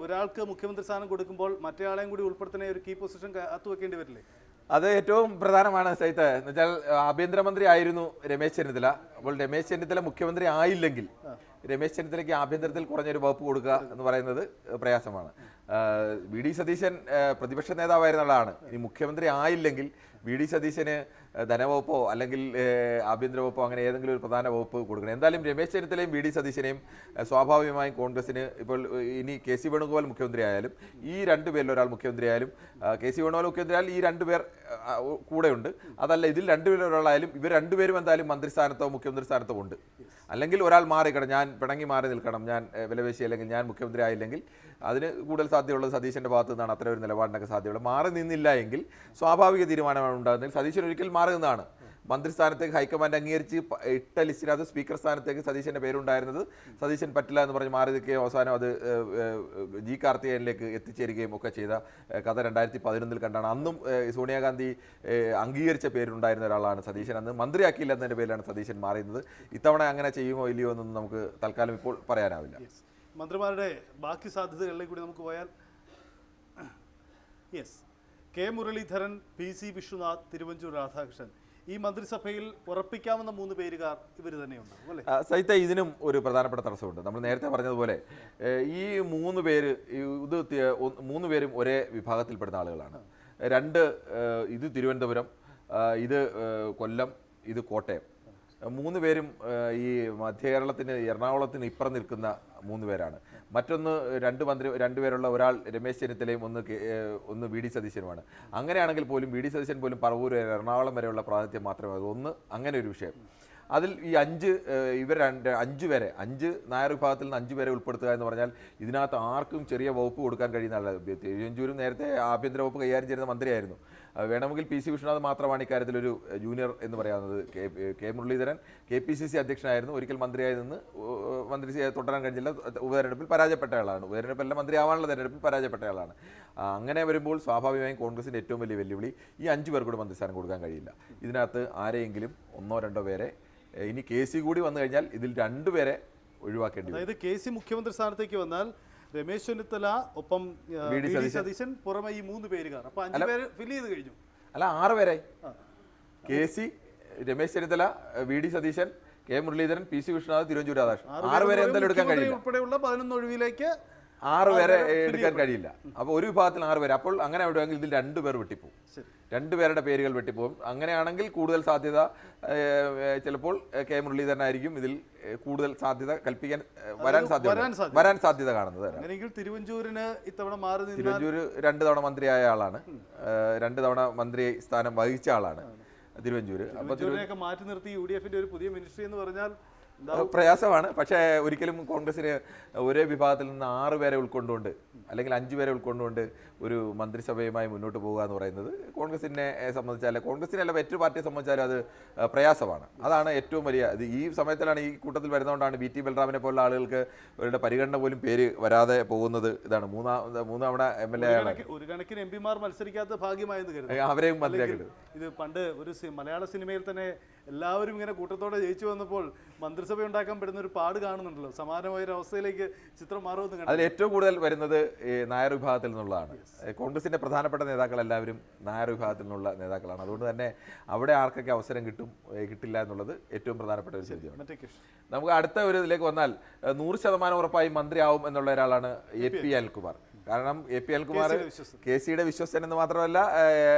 ഒരാൾക്ക് മുഖ്യമന്ത്രി സ്ഥാനം കൊടുക്കുമ്പോൾ മറ്റേയാളെയും കൂടി ഉൾപ്പെടുത്തുന്ന ഒരു കീ പൊസിഷൻ കാത്തുവെക്കേണ്ടി വരില്ലേ? അത് ഏറ്റവും പ്രധാനമാണ് സൈത്ത്. എന്നുവെച്ചാൽ ആഭ്യന്തരമന്ത്രി ആയിരുന്നു രമേശ് ചെന്നിത്തല. അപ്പോൾ രമേശ് ചെന്നിത്തല മുഖ്യമന്ത്രി ആയില്ലെങ്കിൽ രമേശ് ചെന്നിത്തലയ്ക്ക് ആഭ്യന്തരത്തിൽ കുറഞ്ഞൊരു വകുപ്പ് കൊടുക്കുക എന്ന് പറയുന്നത് പ്രയാസമാണ്. VD സതീശൻ പ്രതിപക്ഷ നേതാവായിരുന്ന ആളാണ്. ഇനി മുഖ്യമന്ത്രി ആയില്ലെങ്കിൽ VD സതീശന് ധനവകുപ്പോ അല്ലെങ്കിൽ ആഭ്യന്തര വകുപ്പോ അങ്ങനെ ഏതെങ്കിലും ഒരു പ്രധാന വകുപ്പ് കൊടുക്കണം. എന്തായാലും രമേശ് ചെന്നിത്തലയും VD സതീശനെയും സ്വാഭാവികമായും കോൺഗ്രസിന് ഇപ്പോൾ ഇനി KC വേണുഗോപാൽ മുഖ്യമന്ത്രി ആയാലും ഈ 2 പേരിൽ ഒരാൾ മുഖ്യമന്ത്രി ആയാലും KC വേണുഗോപാൽ മുഖ്യമന്ത്രി ആയാലും ഈ 2 പേർ കൂടെയുണ്ട്. അതല്ല ഇതിൽ 2 പേരിൽ ഒരാളായാലും ഇവർ 2 പേരും എന്തായാലും മന്ത്രിസ്ഥാനത്തോ മുഖ്യമന്ത്രി സ്ഥാനത്തോ ഉണ്ട്. അല്ലെങ്കിൽ ഒരാൾ മാറിക്കണം, ഞാൻ പിണങ്ങി മാറി നിൽക്കണം, ഞാൻ വിലപേശി അല്ലെങ്കിൽ ഞാൻ മുഖ്യമന്ത്രി ആയില്ലെങ്കിൽ അതിന് കൂടുതൽ സാധ്യതയുള്ളത് സതീശൻ്റെ ഭാഗത്തു നിന്നാണ്. അത്ര ഒരു നിലപാടിനൊക്കെ സാധ്യതയുള്ളത്. മാറി നിന്നില്ല എങ്കിൽ സ്വാഭാവിക തീരുമാനമാണ് ഉണ്ടാകുന്നത്. സതീശൻ ഒരിക്കൽ മാറി നിന്നതാണ്. മന്ത്രിസ്ഥാനത്തേക്ക് ഹൈക്കമാൻഡ് അംഗീകരിച്ച് ഇട്ട ലിസ്റ്റിനകത്ത് സ്പീക്കർ സ്ഥാനത്തേക്ക് സതീശൻ്റെ പേരുണ്ടായിരുന്നത്. സതീശൻ പറ്റില്ല എന്ന് പറഞ്ഞ് മാറി നിൽക്കുകയും അവസാനം അത് ജി കാർത്തികേയനിലേക്ക് എത്തിച്ചേരുകയും ഒക്കെ ചെയ്ത കഥ 2011 കണ്ടാണ്. അന്നും സോണിയാഗാന്ധി അംഗീകരിച്ച പേരുണ്ടായിരുന്ന ഒരാളാണ് സതീശൻ. അന്ന് മന്ത്രിയാക്കിയില്ല എന്നതിൻ്റെ പേരിലാണ് സതീശൻ മാറിയുന്നത്. ഇത്തവണ അങ്ങനെ ചെയ്യുമോ ഇല്ലയോ എന്നൊന്നും നമുക്ക് തൽക്കാലം ഇപ്പോൾ പറയാനാവില്ല. മന്ത്രിമാരുടെ ബാക്കി സാധ്യതകളിലേക്ക് കൂടി നമുക്ക് പോയാൽ, കെ മുരളീധരൻ, PC വിശ്വനാഥ്, തിരുവഞ്ചൂർ രാധാകൃഷ്ണൻ, ഈ മന്ത്രിസഭയിൽ ഉറപ്പിക്കാവുന്ന 3 പേരുകാർ ഇവർ തന്നെയുണ്ടാവും അല്ലേ? സഹിത ഇതിനും ഒരു പ്രധാനപ്പെട്ട തടസ്സമുണ്ട്. നമ്മൾ നേരത്തെ പറഞ്ഞതുപോലെ ഈ 3 പേര് ഇത് 3 പേരും ഒരേ വിഭാഗത്തിൽപ്പെടുന്ന ആളുകളാണ്. ഇത് തിരുവനന്തപുരം, ഇത് കൊല്ലം, ഇത് കോട്ടയം. 3 പേരും ഈ മധ്യ കേരളത്തിന് എറണാകുളത്തിന് ഇപ്പുറം നിൽക്കുന്ന 3 പേരാണ്. മറ്റൊന്ന് 2 പേരുള്ള ഒരാൾ രമേശ് ചെന്നിത്തലയും ഒന്ന് വി ഡി സതീശനുമാണ്. അങ്ങനെയാണെങ്കിൽ പോലും വി ഡി സതീശൻ പോലും പറവൂർ എറണാകുളം വരെയുള്ള പ്രാതിനിധ്യം മാത്രമേ ഉള്ളൂ. അങ്ങനെ ഒരു വിഷയം. അതിൽ ഈ 5 പേരെ 5 നായർ വിഭാഗത്തിൽ നിന്ന് 5 പേരെ ഉൾപ്പെടുത്തുക എന്ന് പറഞ്ഞാൽ ഇതിനകത്ത് ആർക്കും ചെറിയ വകുപ്പ് കൊടുക്കാൻ കഴിയുന്ന ആളാണ്. തിരുവഞ്ചൂരും നേരത്തെ ആഭ്യന്തര വകുപ്പ് കൈകാര്യം ചെയ്യുന്ന മന്ത്രിയായിരുന്നു. വേണമെങ്കിൽ PC വിശ്വനാഥ് മാത്രമാണ് ഇക്കാര്യത്തിലൊരു ജൂനിയർ എന്ന് പറയാവുന്നത്. കെ മുരളീധരൻ KPCC അധ്യക്ഷനായിരുന്നു. ഒരിക്കൽ മന്ത്രിയായി നിന്ന് മന്ത്രി തുടരാൻ കഴിഞ്ഞില്ല. ഉപതെരഞ്ഞെടുപ്പിൽ പരാജയപ്പെട്ട ആളാണ്. ഉപതെരഞ്ഞെടുപ്പല്ല, മന്ത്രിയാവാനുള്ള തെരഞ്ഞെടുപ്പിൽ പരാജയപ്പെട്ട ആളാണ്. അങ്ങനെ വരുമ്പോൾ സ്വാഭാവികമായും കോൺഗ്രസിൻ്റെ ഏറ്റവും വലിയ വെല്ലുവിളി ഈ 5 പേർ കൂടി മന്ത്രിസ്ഥാനം കൊടുക്കാൻ കഴിയില്ല. ഇതിനകത്ത് ആരെയെങ്കിലും 1-2 പേരെ, ഇനി KC കൂടി വന്നു കഴിഞ്ഞാൽ ഇതിൽ 2 പേരെ ഒഴിവാക്കേണ്ടി വരും. അതായത് KC മുഖ്യമന്ത്രി സ്ഥാനത്തേക്ക് വന്നാൽ രമേശ് ചെന്നിത്തല ഒപ്പം വി ഡി സതീശൻ, പുറമെ ഈ 3 പേരുകാർ. അപ്പൊ 5 പേര് ഫില്ല് ചെയ്ത് കഴിഞ്ഞു. അല്ല, 6 പേരായി. KC, Ramesh Chennithala, V D Satheesan, K Muraleedharan, PC Vishwanath, Thiruvanchoor Radhakrishnan. 6 പേരെ എന്തായാലും എടുക്കാൻ കഴിയില്ല. ഉൾപ്പെടെയുള്ള 11 ഒഴിവിലേക്ക് 6 പേരെ എടുക്കാൻ കഴിയില്ല. അപ്പോൾ ഒരു വിഭാഗത്തിൽ 6 പേര്. അപ്പോൾ അങ്ങനെ വിടുമെങ്കിൽ ഇതിൽ 2 പേർ വെട്ടിപ്പോവും. 2 പേരുടെ പേരുകൾ വെട്ടിപ്പോവും. അങ്ങനെയാണെങ്കിൽ കൂടുതൽ സാധ്യത ചിലപ്പോൾ കെ മുരളീധരനായിരിക്കും ഇതിൽ കൂടുതൽ സാധ്യത കൽപ്പിക്കാൻ വരാൻ സാധ്യത കാണുന്നത്. അങ്ങനെയെങ്കിൽ തിരുവഞ്ചൂരിന് ഇത്തവണ മാറി നിന്ന്, തിരുവഞ്ചൂർ 2 തവണ മന്ത്രിയായ ആളാണ്, 2 തവണ മന്ത്രി സ്ഥാനം വഹിച്ച ആളാണ് തിരുവഞ്ചൂർ. അപ്പോൾ മാറ്റി നിർത്തി UDFന്റെ ഒരു പുതിയ മിനിസ്ട്രി എന്ന് പറഞ്ഞാൽ പ്രയാസമാണ്. പക്ഷേ ഒരിക്കലും കോൺഗ്രസിന് ഒരേ വിഭാഗത്തിൽ നിന്ന് 6 പേരെ ഉൾക്കൊണ്ടുകൊണ്ട് അല്ലെങ്കിൽ 5 പേരെ ഉൾക്കൊണ്ടുകൊണ്ട് ഒരു മന്ത്രിസഭയുമായി മുന്നോട്ട് പോകുക എന്ന് പറയുന്നത് കോൺഗ്രസിനെ സംബന്ധിച്ചാലും കോൺഗ്രസിനല്ല മറ്റു പാർട്ടിയെ സംബന്ധിച്ചാലും അത് പ്രയാസമാണ്. അതാണ് ഏറ്റവും വലിയ ഇത്. ഈ സമയത്തിലാണ്, ഈ കൂട്ടത്തിൽ വരുന്നതുകൊണ്ടാണ് VT ബൽറാമിനെ പോലുള്ള ആളുകൾക്ക് അവരുടെ പരിഗണന പോലും പേര് വരാതെ പോകുന്നത്. ഇതാണ് 3 തവണ MLA ആണ്. ഒരു കണക്കിന് MP മാർ മത്സരിക്കാത്ത ഭാഗ്യമായെന്ന് കരുതുന്നു. അവരെയും മന്ത്രിയാക്കിയിട്ടുണ്ട്. ഇത് പണ്ട് ഒരു മലയാള സിനിമയിൽ തന്നെ എല്ലാവരും ഇങ്ങനെ കൂട്ടത്തോടെ ജയിച്ചു വന്നപ്പോൾ മന്ത്രിസഭ ഉണ്ടാക്കാൻ പെടുന്ന ഒരു പാട് കാണുന്നുണ്ടല്ലോ. സമാനമായ ഒരു അവസ്ഥയിലേക്ക് ചിത്രം മാറുമെന്ന്. അതിൽ ഏറ്റവും കൂടുതൽ വരുന്നത് നായർ വിഭാഗത്തിൽ നിന്നുള്ളതാണ്. കോൺഗ്രസിന്റെ പ്രധാനപ്പെട്ട നേതാക്കൾ എല്ലാവരും നായർ വിഭാഗത്തിൽ നിന്നുള്ള നേതാക്കളാണ്. അതുകൊണ്ട് തന്നെ അവിടെ ആർക്കൊക്കെ അവസരം കിട്ടില്ല എന്നുള്ളത് ഏറ്റവും പ്രധാനപ്പെട്ട ഒരു ചോദ്യമാണ്. നമുക്ക് അടുത്ത ഒരു ഇതിലേക്ക് വന്നാൽ 100% ഉറപ്പായി മന്ത്രിയാവും എന്നുള്ള ഒരാളാണ് AP അനിൽകുമാർ. കാരണം AP അനിൽകുമാർ KCയുടെ വിശ്വസ്തൻ എന്ന് മാത്രമല്ല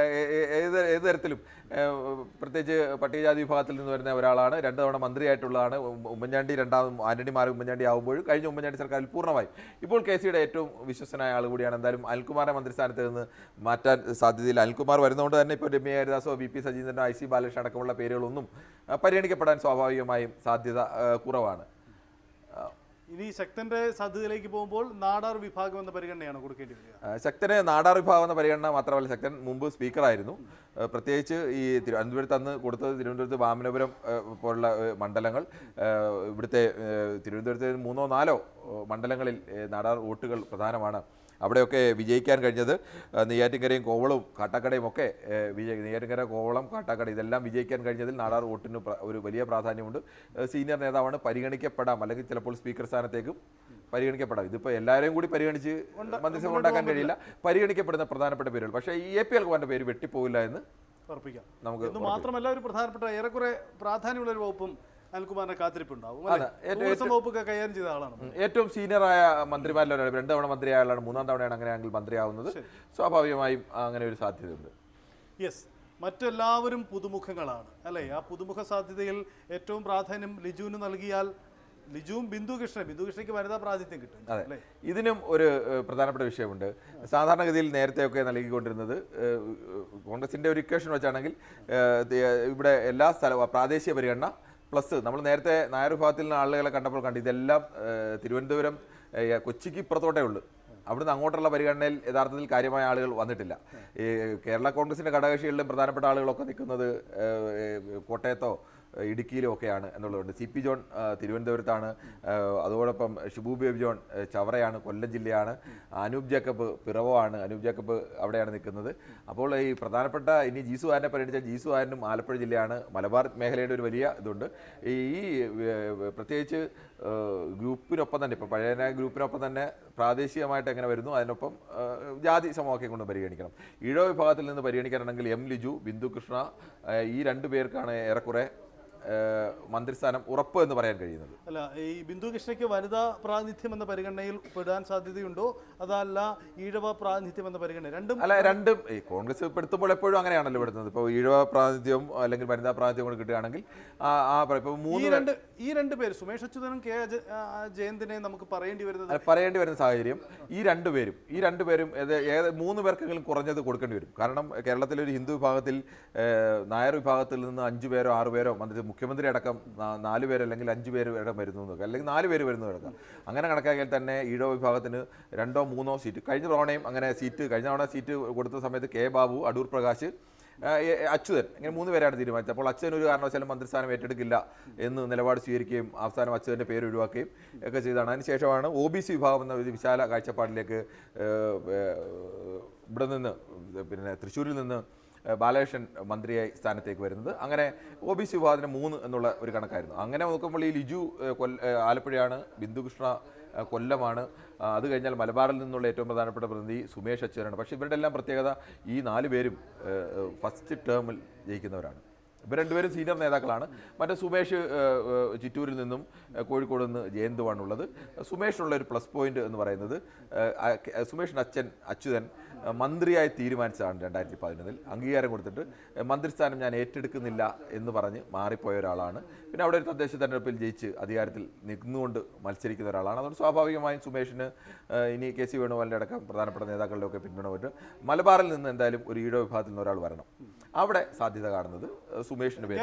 ഏത് തരത്തിലും പ്രത്യേകിച്ച് പട്ടികജാതി വിഭാഗത്തിൽ നിന്ന് വരുന്ന ഒരാളാണ്. 2 തവണ മന്ത്രിയായിട്ടുള്ളതാണ്. ഉമ്മൻചാണ്ടി ആന്റണി മാറി ഉമ്മൻചാണ്ടി ആകുമ്പോഴും കഴിഞ്ഞ ഉമ്മൻചാണ്ടി സർക്കാരിൽ പൂർണ്ണമായും ഇപ്പോൾ KCയുടെ ഏറ്റവും വിശ്വസനായ ആൾ കൂടിയാണ്. എന്തായാലും അനിൽകുമാറെ മന്ത്രിസ്ഥാനത്ത് നിന്ന് മാറ്റാൻ സാധ്യതയില്ല. അനിൽകുമാർ വരുന്നതുകൊണ്ട് തന്നെ ഇപ്പോൾ രമ്യ ഹരിദാസോ VP സജീന്ദ്രനോ IC ബാലകൃഷ്ണൻ അടക്കമുള്ള പേരുകളൊന്നും പരിഗണിക്കപ്പെടാൻ സ്വാഭാവികമായും സാധ്യത കുറവാണ്. ഇനി ശക്തന്റെ സാധ്യതയിലേക്ക് പോകുമ്പോൾ നാടാർ വിഭാഗം എന്ന പരിഗണനയാണ് കൊടുക്കേണ്ടി വരിക. ശക്തന് നാടാർ വിഭാഗം എന്ന പരിഗണന മാത്രമല്ല, ശക്തൻ മുമ്പ് സ്പീക്കറായിരുന്നു. പ്രത്യേകിച്ച് ഈ തിരുവനന്തപുരത്ത് അന്ന് കൊടുത്തത് തിരുവനന്തപുരത്ത് വാമനപുരം പോലുള്ള മണ്ഡലങ്ങൾ, ഇവിടുത്തെ തിരുവനന്തപുരത്ത് 3-4 മണ്ഡലങ്ങളിൽ നാടാർ വോട്ടുകൾ പ്രധാനമാണ്. അവിടെയൊക്കെ വിജയിക്കാൻ കഴിഞ്ഞത് നെയ്യാറ്റിൻകരയും കോവളവും കാട്ടാക്കടയും ഒക്കെ നെയ്യാറ്റിൻകര, കോവളം, കാട്ടാക്കട ഇതെല്ലാം വിജയിക്കാൻ കഴിഞ്ഞതിൽ നാടാർ വോട്ടിന് ഒരു വലിയ പ്രാധാന്യമുണ്ട്. സീനിയർ നേതാവാണ്, പരിഗണിക്കപ്പെടാം. അല്ലെങ്കിൽ ചിലപ്പോൾ സ്പീക്കർ സ്ഥാനത്തേക്കും പരിഗണിക്കപ്പെടാം. ഇതിപ്പോൾ എല്ലാവരെയും കൂടി പരിഗണിച്ച് മന്ത്രിസഭ ഉണ്ടാക്കാൻ കഴിയില്ല. പരിഗണിക്കപ്പെടുന്ന പ്രധാനപ്പെട്ട പേരുകൾ. പക്ഷേ ഈ AP അനിൽകുമാറിന്റെ പേര് വെട്ടിപ്പോവില്ല എന്ന് ഉറപ്പിക്കാം. നമുക്ക്. ഇത് മാത്രമല്ല, ഒരു പ്രധാനപ്പെട്ട ഏറെക്കുറെ പ്രാധാന്യമുള്ള ഒരു വകുപ്പും അനിൽകുമാറിന്റെ കാത്തിരിപ്പുണ്ടാവും. വകുപ്പൊക്കെ കൈകാര്യം ചെയ്ത ആളാണ്. ഏറ്റവും സീനിയറായ മന്ത്രിമാരിൽ ഒരാൾ. 2 തവണ മന്ത്രിയായ ആളാണ്. 3-ാം തവണയാണ് അങ്ങനെയാണെങ്കിൽ മന്ത്രിയാവുന്നത്. സ്വാഭാവികമായും അങ്ങനെ ഒരു സാധ്യതയുണ്ട്. മറ്റെല്ലാവരും പുതുമുഖങ്ങളാണ് അല്ലേ? ആ പുതുമുഖ സാധ്യതയിൽ ഏറ്റവും പ്രാധാന്യം ലിജുവിന് നൽകിയാൽ ലിജുവും ബിന്ദുകൃഷ്ണയ്ക്ക് വനിതാ പ്രാതിനിധ്യം കിട്ടും. അതെ, ഇതിനും ഒരു പ്രധാനപ്പെട്ട വിഷയമുണ്ട്. സാധാരണഗതിയിൽ നേരത്തെയൊക്കെ നൽകിക്കൊണ്ടിരുന്നത് കോൺഗ്രസിൻ്റെ ഒരു ഇക്വേഷൻ വെച്ചാണെങ്കിൽ ഇവിടെ എല്ലാ പ്രാദേശിക പരിഗണന പ്ലസ് നമ്മൾ നേരത്തെ നായർ വിഭാഗത്തിൽ നിന്ന് ആളുകളെ കണ്ടപ്പോൾ ഇതെല്ലാം തിരുവനന്തപുരം കൊച്ചിക്ക് ഇപ്പുറത്തോട്ടേ ഉള്ളൂ. അവിടുന്ന് അങ്ങോട്ടുള്ള പരിഗണനയിൽ യഥാർത്ഥത്തിൽ കാര്യമായ ആളുകൾ വന്നിട്ടില്ല. ഈ കേരള കോൺഗ്രസിൻ്റെ ഘടകകക്ഷികളിലും പ്രധാനപ്പെട്ട ആളുകളൊക്കെ നിൽക്കുന്നത് കോട്ടയത്തോ ഇടുക്കിയിലും ഒക്കെയാണ് എന്നുള്ളതുകൊണ്ട്. CP ജോൺ തിരുവനന്തപുരത്താണ്, അതോടൊപ്പം ഷിബു ബേബി ജോൺ ചവറയാണ്, കൊല്ലം ജില്ലയാണ്, അനൂപ് ജേക്കബ് പിറവമാണ്, അനൂപ് ജേക്കബ് അവിടെയാണ് നിൽക്കുന്നത്. അപ്പോൾ ഈ പ്രധാനപ്പെട്ട ഇനി ജീസു ആരനെ പരിഗണിച്ച ജീസു ആരനും ആലപ്പുഴ ജില്ലയാണ്. മലബാർ മേഖലയുടെ ഒരു വലിയ ഇതുണ്ട്. ഈ പ്രത്യേകിച്ച് ഗ്രൂപ്പിനൊപ്പം തന്നെ ഇപ്പോൾ പഴയ ഗ്രൂപ്പിനൊപ്പം തന്നെ പ്രാദേശികമായിട്ട് എങ്ങനെ വരുന്നു, അതിനൊപ്പം ജാതി സമവാക്യം കൊണ്ട് പരിഗണിക്കണം. ഈഴവ വിഭാഗത്തിൽ നിന്ന് പരിഗണിക്കാനാണെങ്കിൽ M. ലിജു, ബിന്ദു കൃഷ്ണ, ഈ രണ്ടു പേർക്കാണ് ഏറെക്കുറെ മന്ത്രിസ്ഥാനം ഉറപ്പ് എന്ന് പറയാൻ കഴിയുന്നത്. അല്ല, ഈ ബിന്ദു കൃഷ്ണയ്ക്ക് വനിതാ പ്രാതിനിധ്യം എന്ന പരിഗണനയിൽ പെടാൻ സാധ്യതയുണ്ടോ, അതല്ല ഈഴവ പ്രാതിനിധ്യം എന്ന പരിഗണന? രണ്ടും ഈ കോൺഗ്രസ് പെടുത്തുമ്പോൾ എപ്പോഴും അങ്ങനെയാണല്ലോ പെടുന്നത്. ഇപ്പോൾ ഈഴവ പ്രാതിനിധ്യം അല്ലെങ്കിൽ വനിതാ പ്രാതിനിധ്യം കൂടി കിട്ടുകയാണെങ്കിൽ ഈ രണ്ട് പേര് സുമേഷ് അച്യുതനും കെ ജയന്തിനെ നമുക്ക് പറയേണ്ടി വരുന്ന സാഹചര്യം ഈ രണ്ടുപേരും 3 പേർക്കെങ്കിലും കുറഞ്ഞത് കൊടുക്കേണ്ടി വരും. കാരണം കേരളത്തിലെ ഒരു ഹിന്ദു വിഭാഗത്തിൽ നായർ വിഭാഗത്തിൽ നിന്ന് 5 പേരോ 6 പേരോ മുഖ്യമന്ത്രി അടക്കം 4 പേര് അല്ലെങ്കിൽ 5 പേര് അടക്കം വരുന്നു, അല്ലെങ്കിൽ 4 പേര് വരുന്നു കിടക്കാം. അങ്ങനെ കണക്കാക്കിയാൽ തന്നെ ഈഴവ വിഭാഗത്തിന് 2 or 3 സീറ്റ്, കഴിഞ്ഞ തവണയും അങ്ങനെ കഴിഞ്ഞ തവണ സീറ്റ് കൊടുത്ത സമയത്ത് കെ ബാബു, അടൂർ പ്രകാശ്, അച്യുതൻ, ഇങ്ങനെ 3 പേരാണ് തീരുമാനിച്ചത്. അപ്പോൾ അച്യുതൻ ഒരു കാരണവശാലും മന്ത്രിസ്ഥാനം ഏറ്റെടുക്കില്ല എന്ന് നിലപാട് സ്വീകരിക്കുകയും അവസാനം അച്യുതൻ്റെ പേര് ഒഴിവാക്കുകയും ഒക്കെ ചെയ്തതാണ്. അതിനുശേഷമാണ് OBC വിഭാഗം എന്ന ഒരു വിശാല കാഴ്ചപ്പാടിലേക്ക് ഇവിടെ നിന്ന് തൃശ്ശൂരിൽ നിന്ന് ബാലകൃഷ്ണൻ മന്ത്രിയായി സ്ഥാനത്തേക്ക് വരുന്നത്. അങ്ങനെ OBC വിഭാഗത്തിന് 3 എന്നുള്ള ഒരു കണക്കായിരുന്നു. അങ്ങനെ നോക്കുമ്പോൾ ഈ ലിജു ആലപ്പുഴയാണ്, ബിന്ദുകൃഷ്ണ കൊല്ലമാണ്, അത് കഴിഞ്ഞാൽ മലബാറിൽ നിന്നുള്ള ഏറ്റവും പ്രധാനപ്പെട്ട പ്രതിനിധി സുമേഷ് അച്യുതനാണ്. പക്ഷേ ഇവരുടെ എല്ലാം പ്രത്യേകത ഈ 4 പേരും ഫസ്റ്റ് ടേമിൽ ജയിക്കുന്നവരാണ്. ഇവർ 2 പേരും സീനിയർ നേതാക്കളാണ്. മറ്റേ സുമേഷ് ചിറ്റൂരിൽ നിന്നും കോഴിക്കോട് നിന്ന് ജയന്തുവാണുള്ളത്. സുമേഷിനുള്ള ഒരു പ്ലസ് പോയിന്റ് എന്ന് പറയുന്നത് സുമേഷിൻ്റെ അച്ഛൻ അച്യുതൻ മന്ത്രിയായി തീരുമാനിച്ചതാണ് 2011 അംഗീകാരം കൊടുത്തിട്ട് മന്ത്രിസ്ഥാനം ഞാൻ ഏറ്റെടുക്കുന്നില്ല എന്ന് പറഞ്ഞ് മാറിപ്പോയ ഒരാളാണ്. പിന്നെ അവിടെ ഒരു തദ്ദേശ തെരഞ്ഞെടുപ്പിൽ ജയിച്ച് അധികാരത്തിൽ നിന്നുകൊണ്ട് മത്സരിക്കുന്ന ഒരാളാണ്. അതുകൊണ്ട് സ്വാഭാവികമായും സുമേഷിന് ഇനി KC വേണുഗോപാലിൻ്റെ അടക്കം പ്രധാനപ്പെട്ട നേതാക്കളുടെയൊക്കെ പിന്തുണ വരും. മലബാറിൽ നിന്ന് എന്തായാലും ഒരു ഈഴവ വിഭാഗത്തിൽ നിന്ന് ഒരാൾ വരണം. അവിടെ സാധ്യത കാണുന്നത് സുമേഷിൻ്റെ പേര്.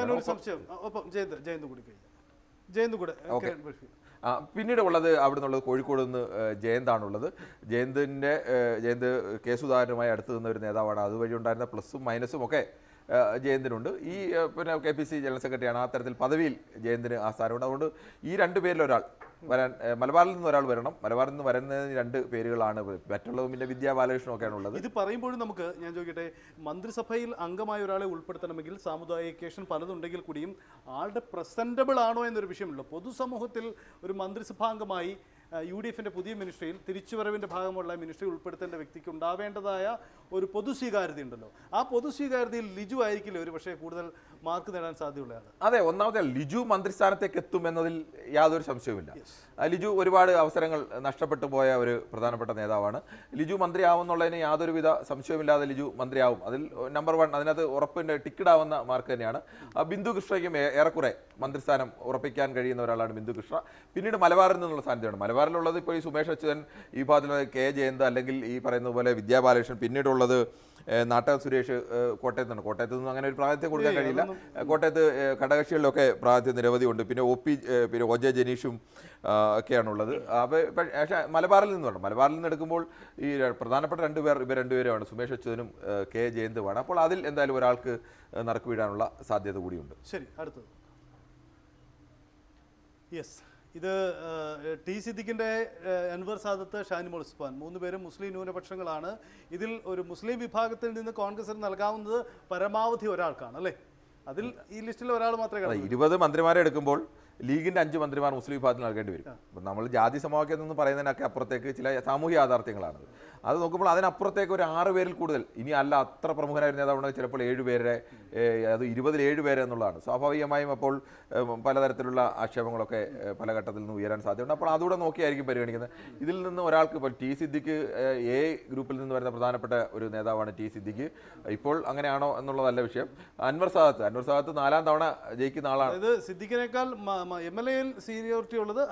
പിന്നീട് ഉള്ളത് അവിടെ നിന്നുള്ളത് കോഴിക്കോട് നിന്ന് ജയന്താണുള്ളത്. ജയന്ത് കെ സുധാകരനുമായി അടുത്ത് നിന്ന ഒരു നേതാവാണ്. അതുവഴി ഉണ്ടായിരുന്ന പ്ലസും മൈനസും ഒക്കെ ജയന്തിനുണ്ട്. ഈ KPC ജനറൽ സെക്രട്ടറിയാണ്. ആ തരത്തിൽ പദവിയിൽ ജയന്തിന് ആ സ്ഥാനമുണ്ട്. അതുകൊണ്ട് ഈ 2 പേരിൽ ഒരാൾ വരാൻ, മലബാറിൽ നിന്ന് ഒരാൾ വരണം. മലബാറിൽ നിന്ന് വരുന്നതിന് 2 പേരുകളാണ്. മറ്റുള്ളതും പിന്നെ വിദ്യാ ബാലകൃഷ്ണൻ ഒക്കെയാണ് ഉള്ളത്. ഇത് പറയുമ്പോഴും നമുക്ക്, ഞാൻ ചോദിക്കട്ടെ, മന്ത്രിസഭയിൽ അംഗമായ ഒരാളെ ഉൾപ്പെടുത്തണമെങ്കിൽ സാമുദായികേഷൻ പലതുണ്ടെങ്കിൽ കൂടിയും ആളുടെ പ്രസന്റബിൾ ആണോ എന്നൊരു വിഷയമുള്ളൂ. പൊതുസമൂഹത്തിൽ ഒരു മന്ത്രിസഭാംഗമായി UDFിൻ്റെ പുതിയ മിനിസ്ട്രിയിൽ തിരിച്ചുവരവിൻ്റെ ഭാഗമുള്ള മിനിസ്ട്രി ഉൾപ്പെടുത്തേണ്ട വ്യക്തിക്ക് ഉണ്ടാവേണ്ടതായ ഒരു പൊതുസ്വീകാര്യത ഉണ്ടല്ലോ. ആ പൊതുസ്വീകാര്യതയിൽ ലിജു ആയിരിക്കില്ല ഒരു പക്ഷേ കൂടുതൽ മാർക്ക് നേടാൻ സാധ്യതയുള്ളതാണ്. അതെ, ഒന്നാമത്തെ ലിജു മന്ത്രിസ്ഥാനത്തേക്ക് എത്തുമെന്നതിൽ യാതൊരു സംശയവുമില്ല. ലിജു ഒരുപാട് അവസരങ്ങൾ നഷ്ടപ്പെട്ടു പോയ ഒരു പ്രധാനപ്പെട്ട നേതാവാണ്. ലിജു മന്ത്രിയാവുന്നുള്ളതിന് യാതൊരുവിധ സംശയവുമില്ലാതെ ലിജു മന്ത്രിയാവും. അതിൽ നമ്പർ 1, അതിനകത്ത് ഉറപ്പിൻ്റെ ടിക്കറ്റാവുന്ന മാർക്ക് തന്നെയാണ്. ബിന്ദു കൃഷ്ണയ്ക്കും ഏറെക്കുറെ മന്ത്രിസ്ഥാനം ഉറപ്പിക്കാൻ കഴിയുന്ന ഒരാളാണ് ബിന്ദു കൃഷ്ണ. പിന്നീട് മലബാറിൽ നിന്നുള്ള സാധ്യതയാണ്. മലബാറിലുള്ളത് ഇപ്പോൾ ഈ സുമേഷ് അച്യുതൻ, ഈ ഭാഗത്തുള്ളത് കെ ജയന്ത്, അല്ലെങ്കിൽ ഈ പറയുന്ന പോലെ വിദ്യാ ബാലകൃഷ്ണൻ, പിന്നീടുള്ളത് നാട്ട സുരേഷ് കോട്ടയത്ത് നിന്നും അങ്ങനെ ഒരു പ്രാതിനിധ്യം കൊടുക്കാൻ കഴിയില്ല. കോട്ടയത്ത് ഘടകകക്ഷികളിലൊക്കെ പ്രാതിനിധ്യം നിരവധിയുണ്ട്. പിന്നെ പിന്നെ OJ ജനീഷും ഒക്കെയാണുള്ളത്. പക്ഷേ മലബാറിൽ നിന്ന് വേണം. മലബാറിൽ നിന്ന് എടുക്കുമ്പോൾ ഈ പ്രധാനപ്പെട്ട 2 പേർ ഇവർ 2 പേരുമാണ്, സുമേഷ് അച്യുതനും കെ ജയന്തുമാണ്. അപ്പോൾ അതിൽ എന്തായാലും ഒരാൾക്ക് നറുക്ക് വീഴാനുള്ള സാധ്യത കൂടിയുണ്ട്. ശരി, അടുത്തത്. യെസ്, ഇത് ടി സിദ്ദിഖിൻ്റെ അൻവർ സാദത്ത്, ഷാനിമോൾ ഉസ്മാൻ 3 പേരും മുസ്ലിം ന്യൂനപക്ഷങ്ങളാണ്. ഇതിൽ ഒരു മുസ്ലിം വിഭാഗത്തിൽ നിന്ന് കോൺഗ്രസിന് നൽകാവുന്നത് പരമാവധി ഒരാൾക്കാണ് അല്ലേ? അതിൽ ഈ ലിസ്റ്റിൽ ഒരാൾ മാത്രമേ 20 മന്ത്രിമാരെ എടുക്കുമ്പോൾ ലീഗിൻ്റെ 5 മന്ത്രിമാർ മുസ്ലിം വിഭാഗത്തിൽ നൽകേണ്ടി വരും. അപ്പം നമ്മൾ ജാതി സമവാക്യം എന്ന് പറയുന്നതിനൊക്കെ അപ്പുറത്തേക്ക് ചില സാമൂഹ്യ യാഥാർത്ഥ്യങ്ങളാണ്. അത് നോക്കുമ്പോൾ അതിനപ്പുറത്തേക്ക് ഒരു 6 പേരിൽ കൂടുതൽ, ഇനി അല്ല അത്ര പ്രമുഖനായ നേതാവുണ്ടെങ്കിൽ ചിലപ്പോൾ 7 പേരുടെ, അത് 20-ൽ 7 പേര് എന്നുള്ളതാണ്. സ്വാഭാവികമായും അപ്പോൾ പലതരത്തിലുള്ള ആക്ഷേപങ്ങളൊക്കെ പല ഘട്ടത്തിൽ നിന്ന് ഉയരാൻ സാധ്യതയുണ്ട്. അപ്പോൾ അതുകൂടെ നോക്കിയായിരിക്കും പരിഗണിക്കുന്നത്. ഇതിൽ നിന്ന് ഒരാൾക്ക് ഇപ്പോൾ ടി സിദ്ദിഖ് A ഗ്രൂപ്പിൽ നിന്ന് വരുന്ന പ്രധാനപ്പെട്ട ഒരു നേതാവാണ് ടി സിദ്ദിഖ്. ഇപ്പോൾ അങ്ങനെയാണോ എന്നുള്ളതല്ല വിഷയം. അൻവർ സാദത്ത് 4ാം തവണ ജയിക്കുന്ന ആളാണ്. ഇത് സിദ്ദിഖിനേക്കാൾ MLA-യിൽ സീനിയോറിറ്റി ഉള്ളത്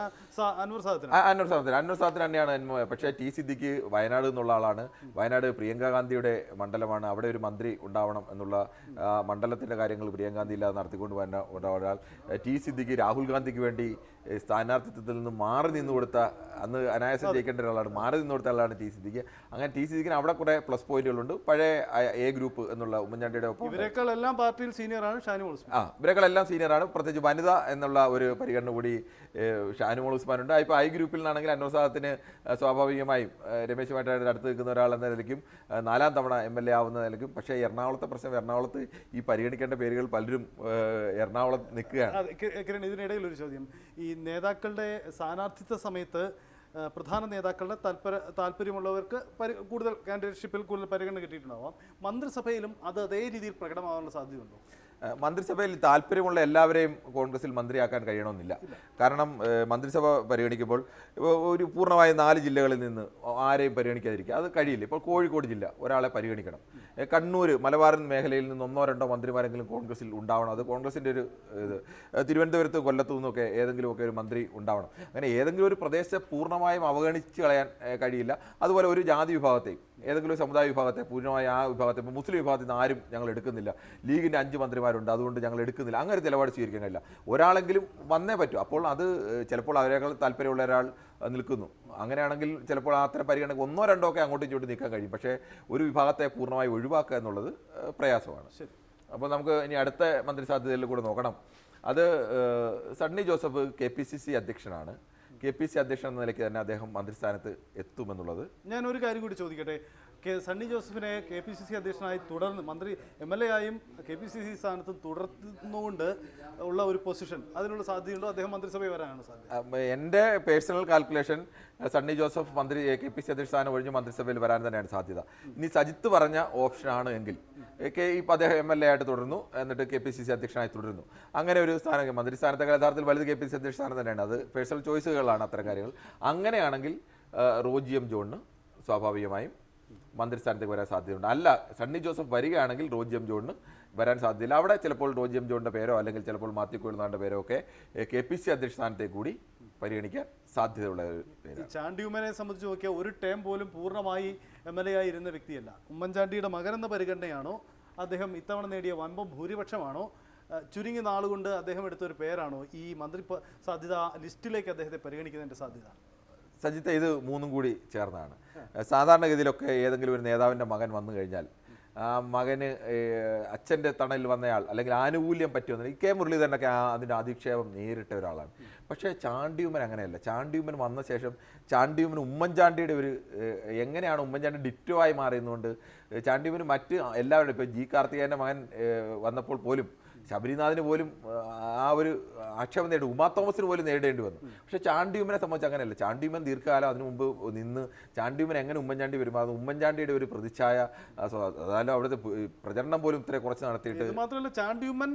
അൻവർ സാദത്തിന്. അൻവർ സാദത്തിന് തന്നെയാണ് പക്ഷേ ടി സിദ്ദിഖ് വയനാട് എന്നുള്ള ആളാണ്. വയനാട് പ്രിയങ്ക ഗാന്ധിയുടെ മണ്ഡലമാണ്. അവിടെ ഒരു മന്ത്രി ഉണ്ടാവണം എന്നുള്ള മണ്ഡലത്തിൻ്റെ കാര്യങ്ങൾ പ്രിയങ്ക ഗാന്ധി ഇല്ലാതെ നടത്തിക്കൊണ്ട് വരുന്ന ഒരാൾ. ടി സിദ്ദിഖ് രാഹുൽ ഗാന്ധിക്ക് വേണ്ടി സ്ഥാനാർത്ഥിത്വത്തിൽ നിന്ന് മാറി നിന്ന് കൊടുത്ത, അന്ന് അനായാസം ജയിക്കേണ്ട ഒരാളാണ്, മാറി നിന്ന് കൊടുത്ത ആളാണ് ടി സിദ്ദിഖ്. അങ്ങനെ ടി സിദ്ദിഖിന് അവിടെ കുറേ പ്ലസ് പോയിന്റുകളുണ്ട്. പഴയ എ ഗ്രൂപ്പ് എന്നുള്ള ഉമ്മൻചാണ്ടിയുടെ ഒപ്പം ഇവരെക്കാളെല്ലാം പാർട്ടിയിൽ സീനിയറാണ് ഷാനിമോൾ ഉസ്മാൻ. ഇവരെക്കാളെല്ലാം സീനിയറാണ്. പ്രത്യേകിച്ച് വനിത എന്നുള്ള ഒരു പരിഗണന കൂടി ഷാനിമോൾ ഉസ്മാനുണ്ട്. ഇപ്പോൾ ഐ ഗ്രൂപ്പിൽ നിന്നാണെങ്കിൽ അൻവർ സാദത്തിന് സ്വാഭാവികമായും രമേശുമായിട്ട് അടുത്ത് നിൽക്കുന്ന ഒരാളെന്ന നിലയ്ക്കും 4ാം തവണ MLA ആവുന്ന നിലയ്ക്കും. പക്ഷേ എറണാകുളത്തെ പ്രശ്നം, എറണാകുളത്ത് ഈ പരിഗണിക്കേണ്ട പേരുകൾ പലരും എറണാകുളത്ത് നിൽക്കുകയാണ്. കിരൺ, ഇതിനിടയിൽ ഒരു ചോദ്യം. ഈ നേതാക്കളുടെ സ്ഥാനാർത്ഥിത്വ സമയത്ത് പ്രധാന നേതാക്കളുടെ താല്പര്യമുള്ളവർക്ക് കൂടുതൽ കാൻഡിഡേറ്റ്ഷിപ്പിൽ കൂടുതൽ പരിഗണന കിട്ടിയിട്ടുണ്ടാവാം. മന്ത്രിസഭയിലും അത് അതേ രീതിയിൽ പ്രകടമാകാനുള്ള സാധ്യതയുണ്ടോ? മന്ത്രിസഭയിൽ താല്പര്യമുള്ള എല്ലാവരെയും കോൺഗ്രസിൽ മന്ത്രിയാക്കാൻ കഴിയണമെന്നില്ല. കാരണം മന്ത്രിസഭ പരിഗണിക്കുമ്പോൾ ഒരു പൂർണ്ണമായ 4 ജില്ലകളിൽ നിന്ന് ആരെയും പരിഗണിക്കാതിരിക്കുക അത് കഴിയില്ല. ഇപ്പോൾ കോഴിക്കോട് ജില്ല ഒരാളെ പരിഗണിക്കണം. കണ്ണൂർ, മലബാർ മേഖലയിൽ നിന്ന് 1-2 മന്ത്രിമാരെങ്കിലും കോൺഗ്രസിൽ ഉണ്ടാവണം. അത് കോൺഗ്രസിൻ്റെ ഒരു ഇത്. തിരുവനന്തപുരത്ത്, കൊല്ലത്തു നിന്നൊക്കെ ഏതെങ്കിലുമൊക്കെ ഒരു മന്ത്രി ഉണ്ടാവണം. അങ്ങനെ ഏതെങ്കിലും ഒരു പ്രദേശത്തെ പൂർണ്ണമായും അവഗണിച്ച് കളയാൻ കഴിയില്ല. അതുപോലെ ഒരു ജാതി വിഭാഗത്തെയും ഏതെങ്കിലും ഒരു സമുദായ വിഭാഗത്തെ പൂർണ്ണമായ ആ വിഭാഗത്തെ, ഇപ്പോൾ മുസ്ലിം വിഭാഗത്തിൽ നിന്ന് ആരും ഞങ്ങൾ എടുക്കുന്നില്ല, ലീഗിൻ്റെ 5 മന്ത്രിമാരുണ്ട് അതുകൊണ്ട് ഞങ്ങൾ എടുക്കുന്നില്ല, അങ്ങനെ നിലപാട് സ്വീകരിക്കാൻ കഴിയില്ല. ഒരാളെങ്കിലും വന്നേ പറ്റൂ. അപ്പോൾ അത് ചിലപ്പോൾ അവരെക്കാൾ താല്പര്യമുള്ള ഒരാൾ നിൽക്കുന്നു. അങ്ങനെയാണെങ്കിൽ ചിലപ്പോൾ അത്തരം പരിഗണന 1-2 ഒക്കെ അങ്ങോട്ടും ഇങ്ങോട്ടും നീക്കാൻ കഴിയും. പക്ഷേ ഒരു വിഭാഗത്തെ പൂർണ്ണമായി ഒഴിവാക്കുക എന്നുള്ളത് പ്രയാസമാണ്. അപ്പോൾ നമുക്ക് ഇനി അടുത്ത മന്ത്രി സാധ്യതയിൽ കൂടെ നോക്കണം. അത് സണ്ണി ജോസഫ് KPCC അധ്യക്ഷനാണ്. KPCC അധ്യക്ഷൻ എന്ന നിലയ്ക്ക് തന്നെ അദ്ദേഹം മന്ത്രിസ്ഥാനത്ത് എത്തുമെന്നുള്ളത്. ഞാൻ ഒരു കാര്യം കൂടി ചോദിക്കട്ടെ. സണ്ണി ജോസഫിനെ KPCC അധ്യക്ഷനായി തുടർന്ന് മന്ത്രി MLA ആയും KPCC സ്ഥാനത്തും തുടർന്നുകൊണ്ട് ഉള്ള ഒരു പൊസിഷൻ, അതിനുള്ള സാധ്യതയുണ്ടോ? അദ്ദേഹം മന്ത്രിസഭയിൽ വരാനാണ് സാധ്യത. എൻ്റെ പേഴ്സണൽ കാൽക്കുലേഷൻ സണ്ണി ജോസഫ് മന്ത്രി KPCC അധ്യക്ഷ സ്ഥാനം ഒഴിഞ്ഞ് മന്ത്രിസഭയിൽ വരാൻ തന്നെയാണ് സാധ്യത. ഇനി സജിത്ത് പറഞ്ഞ ഓപ്ഷനാണ് എങ്കിൽ ഇപ്പോൾ അദ്ദേഹം MLA ആയിട്ട് തുടരുന്നു, എന്നിട്ട് KPCC അധ്യക്ഷനായി തുടരുന്നു. അങ്ങനെ ഒരു സ്ഥാനം, മന്ത്രിസ്ഥാനത്തെ യഥാർത്ഥത്തിൽ വലുത് KPCC അധ്യക്ഷ സ്ഥാനം തന്നെയാണ്. അത് പേഴ്സണൽ ചോയ്സുകളാണ് അത്തരം കാര്യങ്ങൾ. അങ്ങനെയാണെങ്കിൽ റോജി എം ജോണിന് സ്വാഭാവികമായും മന്ത്രിസ്ഥാനത്തേക്ക് വരാൻ സാധ്യതയുണ്ട്. അല്ല, സണ്ണി ജോസഫ് വരികയാണെങ്കിൽ റോജി എം ജോണിന് വരാൻ സാധ്യതയില്ല. അവിടെ ചിലപ്പോൾ റോജി എം ജോണിൻ്റെ പേരോ അല്ലെങ്കിൽ ചിലപ്പോൾ മാത്യു കുഴൽനാടിൻ്റെ പേരോ ഒക്കെ KPCC അധ്യക്ഷ സ്ഥാനത്തേക്ക് കൂടി പരിഗണിക്കാൻ സാധ്യതയുള്ള ഒരു പേരാണ്. ചാണ്ടിയുമ്മനെ സംബന്ധിച്ച് നോക്കിയാൽ ഒരു ടേം പോലും പൂർണ്ണമായി MLA ആയി ഇരുന്ന വ്യക്തിയല്ല. ഉമ്മൻചാണ്ടിയുടെ മകനെന്ന പരിഗണനയാണോ, അദ്ദേഹം ഇത്തവണ നേടിയ വമ്പം ഭൂരിപക്ഷമാണോ, ചുരുങ്ങിയ നാളുകൊണ്ട് അദ്ദേഹം എടുത്തൊരു പേരാണോ ഈ മന്ത്രി സാധ്യത ലിസ്റ്റിലേക്ക് അദ്ദേഹത്തെ പരിഗണിക്കുന്നതിൻ്റെ സാധ്യത? സജിത്ത്, ഇത് 3ഉം കൂടി ചേർന്നാണ്. സാധാരണഗതിയിലൊക്കെ ഏതെങ്കിലും ഒരു നേതാവിൻ്റെ മകൻ വന്നു കഴിഞ്ഞാൽ ആ മകന് അച്ഛൻ്റെ തണലിൽ വന്നയാൾ അല്ലെങ്കിൽ ആനുകൂല്യം പറ്റുമെന്ന് K മുരളീധരനൊക്കെ അതിൻ്റെ അധിക്ഷേപം നേരിട്ട ഒരാളാണ്. പക്ഷേ ചാണ്ടിയുമ്മൻ അങ്ങനെയല്ല. ചാണ്ടിയുമ്മൻ വന്ന ശേഷം ചാണ്ടിയുമ്മൻ ഉമ്മൻചാണ്ടിയുടെ ഒരു എങ്ങനെയാണ് ഉമ്മൻചാണ്ടി ഡിറ്റോ ആയി മാറിയെന്നുകൊണ്ട് ചാണ്ടിയുമ്മന് മറ്റ് എല്ലാവരും, ഇപ്പോൾ G കാർത്തികേയൻ്റെ മകൻ വന്നപ്പോൾ പോലും ശബരിനാഥിന് പോലും ആ ഒരു ആക്ഷേപം നേരിടും, ഉമാ തോമസിന് പോലും നേരിടേണ്ടി വന്നു. പക്ഷേ ചാണ്ടിയുമ്മനെ സംബന്ധിച്ച് അങ്ങനെയല്ല. ചാണ്ടിയുമ്മൻ ദീർഘകാലം അതിനു മുമ്പ് നിന്ന് ചാണ്ടിയുമ്മൻ എങ്ങനെ ഉമ്മൻചാണ്ടി വരുമാറും ഉമ്മൻചാണ്ടിയുടെ ഒരു പ്രതിച്ഛായ, അതായത് അവിടുത്തെ പ്രചരണം പോലും ഇത്ര കുറച്ച് നടത്തിയിട്ട്. മാത്രമല്ല ചാണ്ടിയുമ്മൻ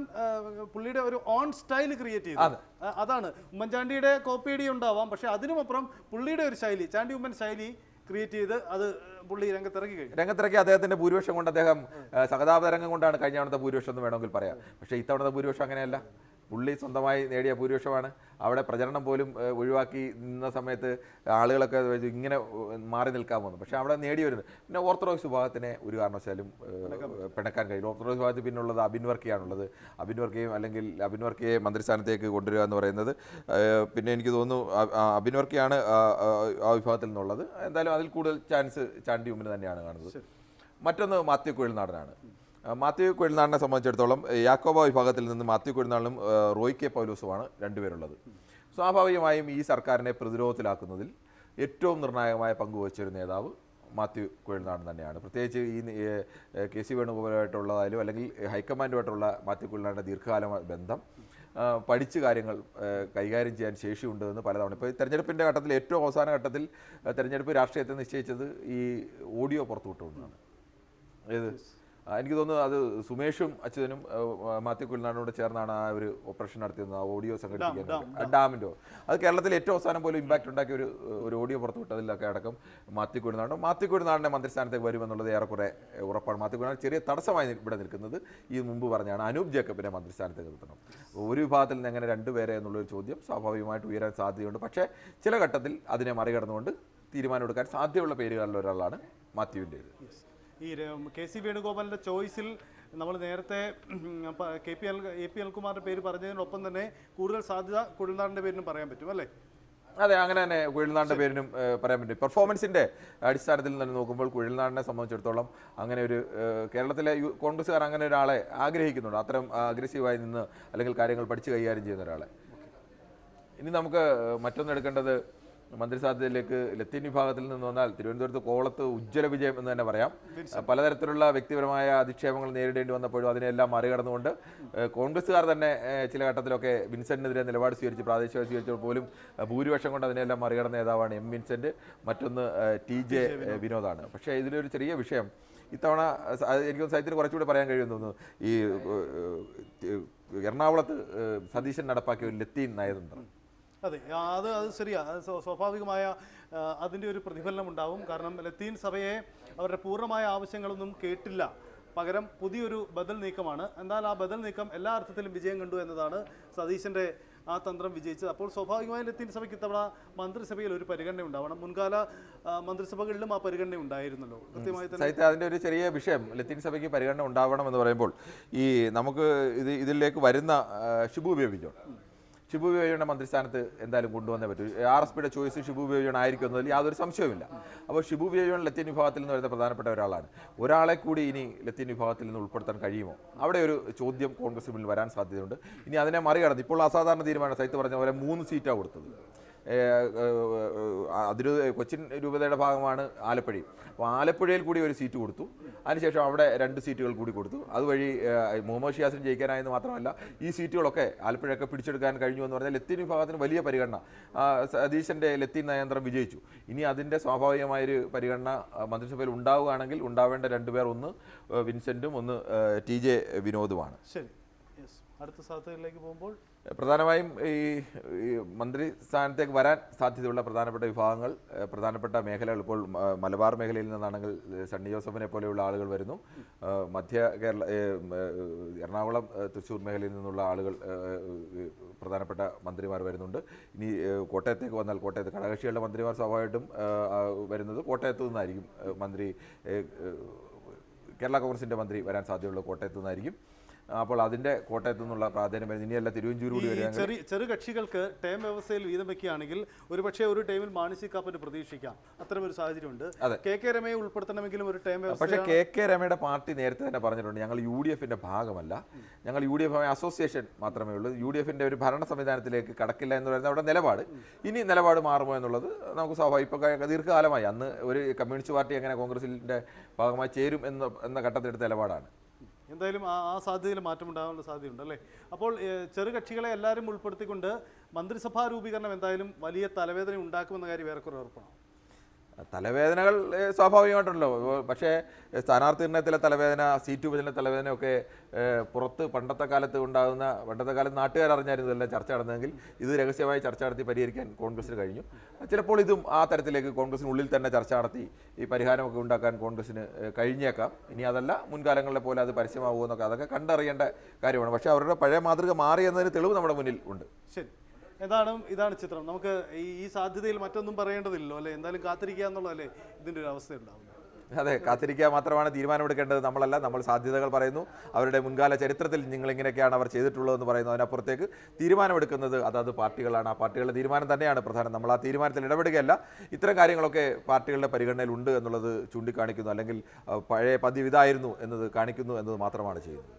പുള്ളിയുടെ ഒരു ഓൺ സ്റ്റൈൽ ക്രിയേറ്റ് ചെയ്തു. അതാണ് ഉമ്മൻചാണ്ടിയുടെ കോപ്പിയടി ഉണ്ടാവാം, പക്ഷെ അതിനുമപ്പുറം പുള്ളിയുടെ ഒരു ശൈലി, ചാണ്ടിയുമ്മൻ ശൈലി ക്രിയേറ്റ് ചെയ്ത് അത് പുള്ളി രംഗത്തിറക്കി. അദ്ദേഹത്തിന്റെ ഭൂരിപക്ഷം കൊണ്ട് അദ്ദേഹം സഹതാപതരംഗം കൊണ്ടാണ് കഴിഞ്ഞ തവണത്തെ ഭൂരിപക്ഷം എന്ന് വേണമെങ്കിൽ പറയാം. പക്ഷേ ഇത്തവണത്തെ ഭൂരിപക്ഷം അങ്ങനെയല്ല. പുള്ളി സ്വന്തമായി നേടിയ ഭൂരിപക്ഷമാണ്. അവിടെ പ്രചരണം പോലും ഒഴിവാക്കി നിന്ന സമയത്ത് ആളുകളൊക്കെ ഇങ്ങനെ മാറി നിൽക്കാൻ പോകുന്നു. പക്ഷേ അവിടെ നേടി വരുന്നത്. പിന്നെ ഓർത്തഡോക്സ് വിഭാഗത്തിനെ ഒരു കാരണവശാലും പിണക്കാൻ കഴിയും. ഓർത്തഡോക്സ് വിഭാഗത്തിൽ പിന്നുള്ളത് അബിൻ വർക്കിയാണുള്ളത്. അല്ലെങ്കിൽ അബിൻ വർക്കിയെ മന്ത്രിസ്ഥാനത്തേക്ക് കൊണ്ടുവരിക എന്ന് പറയുന്നത്, പിന്നെ എനിക്ക് തോന്നുന്നു അബിൻ വർക്കിയാണ് ആ വിഭാഗത്തിൽ നിന്നുള്ളത്. എന്തായാലും അതിൽ കൂടുതൽ ചാൻസ് ചാണ്ടിയുമ്മന് തന്നെയാണ് കാണുന്നത്. മറ്റൊന്ന് മാത്യു കുഴൽനാടനാണ്. മാത്യു കുഴൽനാടിനെ സംബന്ധിച്ചിടത്തോളം യാക്കോബ വിഭാഗത്തിൽ നിന്ന് മാത്യു കുഴൽനാടനും റോയ് കെ പൗലോസുമാണ് രണ്ടുപേരുള്ളത്. സ്വാഭാവികമായും ഈ സർക്കാരിനെ പ്രതിരോധത്തിലാക്കുന്നതിൽ ഏറ്റവും നിർണായകമായ പങ്കുവച്ചൊരു നേതാവ് മാത്യു കുഴൽനാടൻ തന്നെയാണ്. പ്രത്യേകിച്ച് ഈ KC വേണുഗോപാലുമായിട്ടുള്ളതായാലും അല്ലെങ്കിൽ ഹൈക്കമാൻഡുമായിട്ടുള്ള മാത്യു കുഴൽനാടിൻ്റെ ദീർഘകാല ബന്ധം, പഠിച്ച് കാര്യങ്ങൾ കൈകാര്യം ചെയ്യാൻ ശേഷിയുണ്ട് എന്ന് പലതവണ. ഇപ്പോൾ തെരഞ്ഞെടുപ്പിൻ്റെ ഘട്ടത്തിൽ ഏറ്റവും അവസാന ഘട്ടത്തിൽ തെരഞ്ഞെടുപ്പ് രാഷ്ട്രീയത്തെ നിശ്ചയിച്ചത് ഈ ഓഡിയോ പുറത്തുവിട്ടുകൊണ്ടാണ്. ഏത് എനിക്ക് തോന്നുന്നു അത് സുമേഷും അച്യുതനും മാത്യു കുഴൽനാടനോട് ചേർന്നാണ് ആ ഒരു ഓപ്പറേഷൻ നടത്തിയത്, ആ ഓഡിയോ സംഘടിപ്പിക്കാൻ ഡാമിൻ്റെ. അത് കേരളത്തിൽ ഏറ്റവും അവസാനം പോലും ഇമ്പാക്ട് ഉണ്ടാക്കിയ ഒരു ഓഡിയോ പുറത്തുവിട്ടതിലൊക്കെ അടക്കം മാത്യു കുഴൽനാടനെ മന്ത്രിസ്ഥാനത്തേക്ക് വരുമെന്നുള്ളത് ഏറെക്കുറെ ഉറപ്പാണ്. മാത്യു കുഴൽനാടൻ ചെറിയ തടസ്സമായി ഇവിടെ നിൽക്കുന്നത് ഈ മുമ്പ് പറഞ്ഞാണ് അനൂപ് ജേക്കബിനെ മന്ത്രിസ്ഥാനത്തേക്ക് നിർത്തണം. ഒരു വിഭാഗത്തിൽ നിന്ന് എങ്ങനെ രണ്ടുപേരെ എന്നുള്ളൊരു ചോദ്യം സ്വാഭാവികമായിട്ട് ഉയരാൻ സാധ്യതയുണ്ട്. പക്ഷേ ചില ഘട്ടത്തിൽ അതിനെ മറികടന്നുകൊണ്ട് തീരുമാനമെടുക്കാൻ സാധ്യതയുള്ള പേരുകളിൽ ഒരാളാണ് മാത്യുവിൻ്റേത്. ഈ കെ സി വേണുഗോപാലിൻ്റെ ചോയ്സിൽ നമ്മൾ നേരത്തെ എ പി അനിൽകുമാറിൻ്റെ പേര് പറഞ്ഞതിനൊപ്പം തന്നെ കൂടുതൽ സാധ്യത കുഴൽനാടൻ്റെ പേരിനും പറയാൻ പറ്റും അല്ലേ? അതെ, അങ്ങനെ തന്നെ കുഴൽനാടിൻ്റെ പേരിനും പറയാൻ പറ്റും. പെർഫോമൻസിൻ്റെ അടിസ്ഥാനത്തിൽ തന്നെ നോക്കുമ്പോൾ കുഴൽനാടിനെ സംബന്ധിച്ചിടത്തോളം അങ്ങനെ ഒരു കേരളത്തിലെ കോൺഗ്രസ്സുകാർ അങ്ങനെ ഒരാളെ ആഗ്രഹിക്കുന്നുണ്ട്, അത്തരം അഗ്രസീവായി നിന്ന് അല്ലെങ്കിൽ കാര്യങ്ങൾ പഠിച്ച് കൈകാര്യം ചെയ്യുന്ന ഒരാളെ. ഇനി നമുക്ക് മറ്റൊന്നെടുക്കേണ്ടത് മന്ത്രിസാധ്യതയിലേക്ക് ലത്തീൻ വിഭാഗത്തിൽ നിന്ന് വന്നാൽ തിരുവനന്തപുരത്ത് കോളത്ത് ഉജ്ജ്വല വിജയം എന്ന് തന്നെ പറയാം. പലതരത്തിലുള്ള വ്യക്തിപരമായ അധിക്ഷേപങ്ങൾ നേരിടേണ്ടി വന്നപ്പോഴും അതിനെല്ലാം മറികടന്നുകൊണ്ട് കോൺഗ്രസ്സുകാർ തന്നെ ചില ഘട്ടത്തിലൊക്കെ വിൻസെന്റിനെതിരെ നിലപാട് സ്വീകരിച്ച് പ്രാദേശികമായി സ്വീകരിച്ചപ്പോൾ പോലും ഭൂരിപക്ഷം കൊണ്ട് അതിനെല്ലാം മറികടന്ന നേതാവാണ് എം വിൻസെന്റ്, മറ്റൊന്ന് ടി.ജെ. വിനോദാണ്. പക്ഷേ ഇതിലൊരു ചെറിയ വിഷയം ഇത്തവണ എനിക്ക് സാഹിത്യത്തിന് കുറച്ചുകൂടി പറയാൻ കഴിയുമെന്ന് തോന്നുന്നു. ഈ എറണാകുളത്ത് സതീശൻ നടപ്പാക്കിയ ഒരു ലത്തീൻ നയതന്ത്രം. അതെ, അത് ശരിയാ. സ്വാഭാവികമായ അതിൻ്റെ ഒരു പ്രതിഫലനം ഉണ്ടാവും. കാരണം ലത്തീൻ സഭയെ അവരുടെ പൂർണ്ണമായ ആവശ്യങ്ങളൊന്നും കേട്ടില്ല, പകരം പുതിയൊരു ബദൽ നീക്കമാണ്. എന്നാൽ ആ ബദൽ നീക്കം എല്ലാ അർത്ഥത്തിലും വിജയം കണ്ടു എന്നതാണ് സതീശൻ്റെ ആ തന്ത്രം വിജയിച്ചത്. അപ്പോൾ സ്വാഭാവികമായും ലത്തീൻ സഭയ്ക്ക് ഇത്തവണ മന്ത്രിസഭയിൽ ഒരു പരിഗണന ഉണ്ടാവണം. മുൻകാല മന്ത്രിസഭകളിലും ആ പരിഗണന ഉണ്ടായിരുന്നല്ലോ കൃത്യമായി തന്നെ. അതിൻ്റെ ഒരു ചെറിയ വിഷയം ലത്തീൻ സഭയ്ക്ക് പരിഗണന ഉണ്ടാവണം എന്ന് പറയുമ്പോൾ ഈ നമുക്ക് ഇതിലേക്ക് വരുന്ന ഷിബു ബേബി മന്ത്രിസ്ഥാനത്ത് എന്തായാലും കൊണ്ടുവന്നേ പറ്റൂ. RSPയുടെ ചോയ്സ് ഷിബു ബേബി ആയിരിക്കും എന്നതിൽ യാതൊരു സംശയവുമില്ല. അപ്പോൾ ഷിബു ബേബി ലത്തീൻ വിഭാഗത്തിൽ നിന്ന് വരുന്ന പ്രധാനപ്പെട്ട ഒരാളാണ്. ഒരാളെ കൂടി ഇനി ലത്തീൻ വിഭാഗത്തിൽ നിന്ന് ഉൾപ്പെടുത്താൻ കഴിയുമോ? അവിടെ ഒരു ചോദ്യം കോൺഗ്രസ് മുന്നിൽ വരാൻ സാധ്യതയുണ്ട്. ഇനി അതിനെ മറികടന്ന് ഇപ്പോൾ അസാധാരണ തീരുമാനം സൈത്ത് പറഞ്ഞ പോലെ 3 സീറ്റാണ് കൊടുത്തത്. കൊച്ചിൻ രൂപതയുടെ ഭാഗമാണ് ആലപ്പുഴ. അപ്പോൾ ആലപ്പുഴയിൽ കൂടി ഒരു സീറ്റ് കൊടുത്തു. അതിനുശേഷം അവിടെ 2 സീറ്റുകൾ കൂടി കൊടുത്തു. അതുവഴി മുഹമ്മദ് ഷിയാസിന് ജയിക്കാനായെന്ന് മാത്രമല്ല ഈ സീറ്റുകളൊക്കെ ആലപ്പുഴയൊക്കെ പിടിച്ചെടുക്കാൻ കഴിഞ്ഞു എന്ന് പറഞ്ഞാൽ ലത്തീൻ വിഭാഗത്തിന് വലിയ പരിഗണന. സതീശൻ്റെ ലത്തീൻ നയതന്ത്രം വിജയിച്ചു. ഇനി അതിൻ്റെ സ്വാഭാവികമായൊരു പരിഗണന മന്ത്രിസഭയിൽ ഉണ്ടാവുകയാണെങ്കിൽ ഉണ്ടാവേണ്ട 2 പേർ, ഒന്ന് വിൻസെന്റും ഒന്ന് ടി.ജെ. വിനോദുമാണ്. ശരി, അടുത്ത സാധ്യതയിലേക്ക് പോകുമ്പോൾ പ്രധാനമായും ഈ മന്ത്രി സ്ഥാനത്തേക്ക് വരാൻ സാധ്യതയുള്ള പ്രധാനപ്പെട്ട വിഭാഗങ്ങൾ, പ്രധാനപ്പെട്ട മേഖലകൾ ഇപ്പോൾ മലബാർ മേഖലയിൽ നിന്നാണെങ്കിൽ സണ്ണി ജോസഫിനെ പോലെയുള്ള ആളുകൾ വരുന്നു. മധ്യ കേരള, എറണാകുളം, തൃശ്ശൂർ മേഖലയിൽ നിന്നുള്ള ആളുകൾ പ്രധാനപ്പെട്ട മന്ത്രിമാർ വരുന്നുണ്ട്. ഇനി കോട്ടയത്തേക്ക് വന്നാൽ കോട്ടയത്ത് ഘടകകക്ഷികളുടെ മന്ത്രിമാർ സ്വാഭാവികമായിട്ടും വരുന്നത് കോട്ടയത്തു നിന്നായിരിക്കും. മന്ത്രി കേരള കോൺഗ്രസിൻ്റെ മന്ത്രി വരാൻ സാധ്യതയുള്ള കോട്ടയത്തു നിന്നായിരിക്കും. അപ്പോൾ അതിൻ്റെ കോട്ടയത്തു നിന്നുള്ള പ്രാധാന്യം വരുന്നത് ഇനിയല്ല തിരുവഞ്ചൂർ കൂടി വരിക. ചെറു കക്ഷികൾക്ക് ടേം വ്യവസ്ഥയിൽ വീതം വെക്കുകയാണെങ്കിൽ ഒരുപക്ഷെ ഒരു ടൈമിൽ മാണി കാപ്പന് പ്രതീക്ഷിക്കാം. അത്തരമൊരു സാഹചര്യമുണ്ട്. കെ രമയെ ഉൾപ്പെടുത്തണമെങ്കിലും ഒരു ടൈം വ്യവസ്ഥ. പക്ഷേ കെ രമയുടെ പാർട്ടി നേരത്തെ തന്നെ പറഞ്ഞിട്ടുണ്ട്, ഞങ്ങൾ UDFന്റെ ഭാഗമല്ല, ഞങ്ങൾ UDF അസോസിയേഷൻ മാത്രമേ ഉള്ളൂ, UDFന്റെ ഒരു ഭരണ സംവിധാനത്തിലേക്ക് കടക്കില്ല എന്ന് പറയുന്നത് അവിടെ നിലപാട്. ഇനി നിലപാട് മാറുമോ എന്നുള്ളത് നമുക്ക് സ്വാഭാവികം. ഇപ്പോൾ ദീർഘകാലമായി അന്ന് ഒരു കമ്മ്യൂണിസ്റ്റ് പാർട്ടി എങ്ങനെ കോൺഗ്രസിൻ്റെ ഭാഗമായി ചേരും എന്ന ഘട്ടത്തിലെടുത്ത നിലപാടാണ്. എന്തായാലും ആ സാധ്യതയിൽ മാറ്റമുണ്ടാകാനുള്ള സാധ്യതയുണ്ട് അല്ലേ? അപ്പോൾ ചെറുകക്ഷികളെ എല്ലാവരും ഉൾപ്പെടുത്തിക്കൊണ്ട് മന്ത്രിസഭാ രൂപീകരണം എന്തായാലും വലിയ തലവേദന ഉണ്ടാക്കുമെന്ന കാര്യം ഏറെക്കുറെ ഉറപ്പാണ്. തലവേദനകൾ സ്വാഭാവികമായിട്ടുണ്ടല്ലോ. പക്ഷേ സ്ഥാനാർത്ഥി നിർണയത്തിലെ തലവേദന, സീറ്റ് വിഭജന തലവേദനയൊക്കെ പുറത്ത് പണ്ടത്തെ കാലത്ത് നാട്ടുകാർ അറിഞ്ഞായിരുന്നു ഇതെല്ലാം ചർച്ച നടന്നതെങ്കിൽ ഇത് രഹസ്യമായി ചർച്ച നടത്തി പരിഹരിക്കാൻ കോൺഗ്രസിന് കഴിഞ്ഞു. ചിലപ്പോൾ ഇതും ആ തരത്തിലേക്ക് കോൺഗ്രസിനുള്ളിൽ തന്നെ ചർച്ച നടത്തി ഈ പരിഹാരമൊക്കെ ഉണ്ടാക്കാൻ കോൺഗ്രസിന് കഴിഞ്ഞേക്കാം. ഇനി അതല്ല മുൻകാലങ്ങളിലെ പോലെ അത് പരസ്യമാകുമെന്നൊക്കെ അതൊക്കെ കണ്ടറിയേണ്ട കാര്യമാണ്. പക്ഷേ അവരുടെ പഴയ മാതൃക മാറി എന്നതിന് തെളിവ് നമ്മുടെ മുന്നിൽ ഉണ്ട്. ശരി, ഇതാണ് ചിത്രം. നമുക്ക് ഈ സാധ്യതയിൽ മറ്റൊന്നും പറയേണ്ടതില്ലല്ലോ അല്ലേ? എന്തായാലും കാത്തിരിക്കുക എന്നുള്ളതല്ലേ ഇതിൻ്റെ ഒരു അവസ്ഥ ഉണ്ടാവുന്നത്. അതെ, കാത്തിരിക്കുക മാത്രമാണ് തീരുമാനമെടുക്കേണ്ടത്. നമ്മളല്ല, നമ്മൾ സാധ്യതകൾ പറയുന്നു. അവരുടെ മുൻകാല ചരിത്രത്തിൽ നിങ്ങൾ ഇങ്ങനെയൊക്കെയാണ് അവർ ചെയ്തിട്ടുള്ളതെന്ന് പറയുന്നു. അതിനപ്പുറത്തേക്ക് തീരുമാനമെടുക്കുന്നത് അതാത് പാർട്ടികളാണ്. ആ പാർട്ടികളുടെ തീരുമാനം തന്നെയാണ് പ്രധാനം. നമ്മൾ ആ തീരുമാനത്തിൽ ഇടപെടുകയല്ല. ഇത്തരം കാര്യങ്ങളൊക്കെ പാർട്ടികളുടെ പരിഗണനയിലുണ്ട് എന്നുള്ളത് ചൂണ്ടിക്കാണിക്കുന്നു, അല്ലെങ്കിൽ പഴയ പതിവ് ഇതായിരുന്നു എന്നത് കാണിക്കുന്നു എന്നത് മാത്രമാണ് ചെയ്യുന്നത്.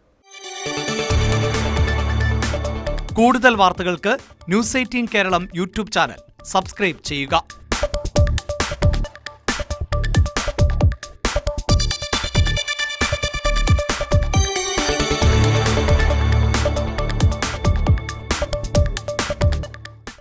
കൂടുതൽ വാർത്തകൾക്ക് News 18 Keralam YouTube channel subscribe ചെയ്യുക.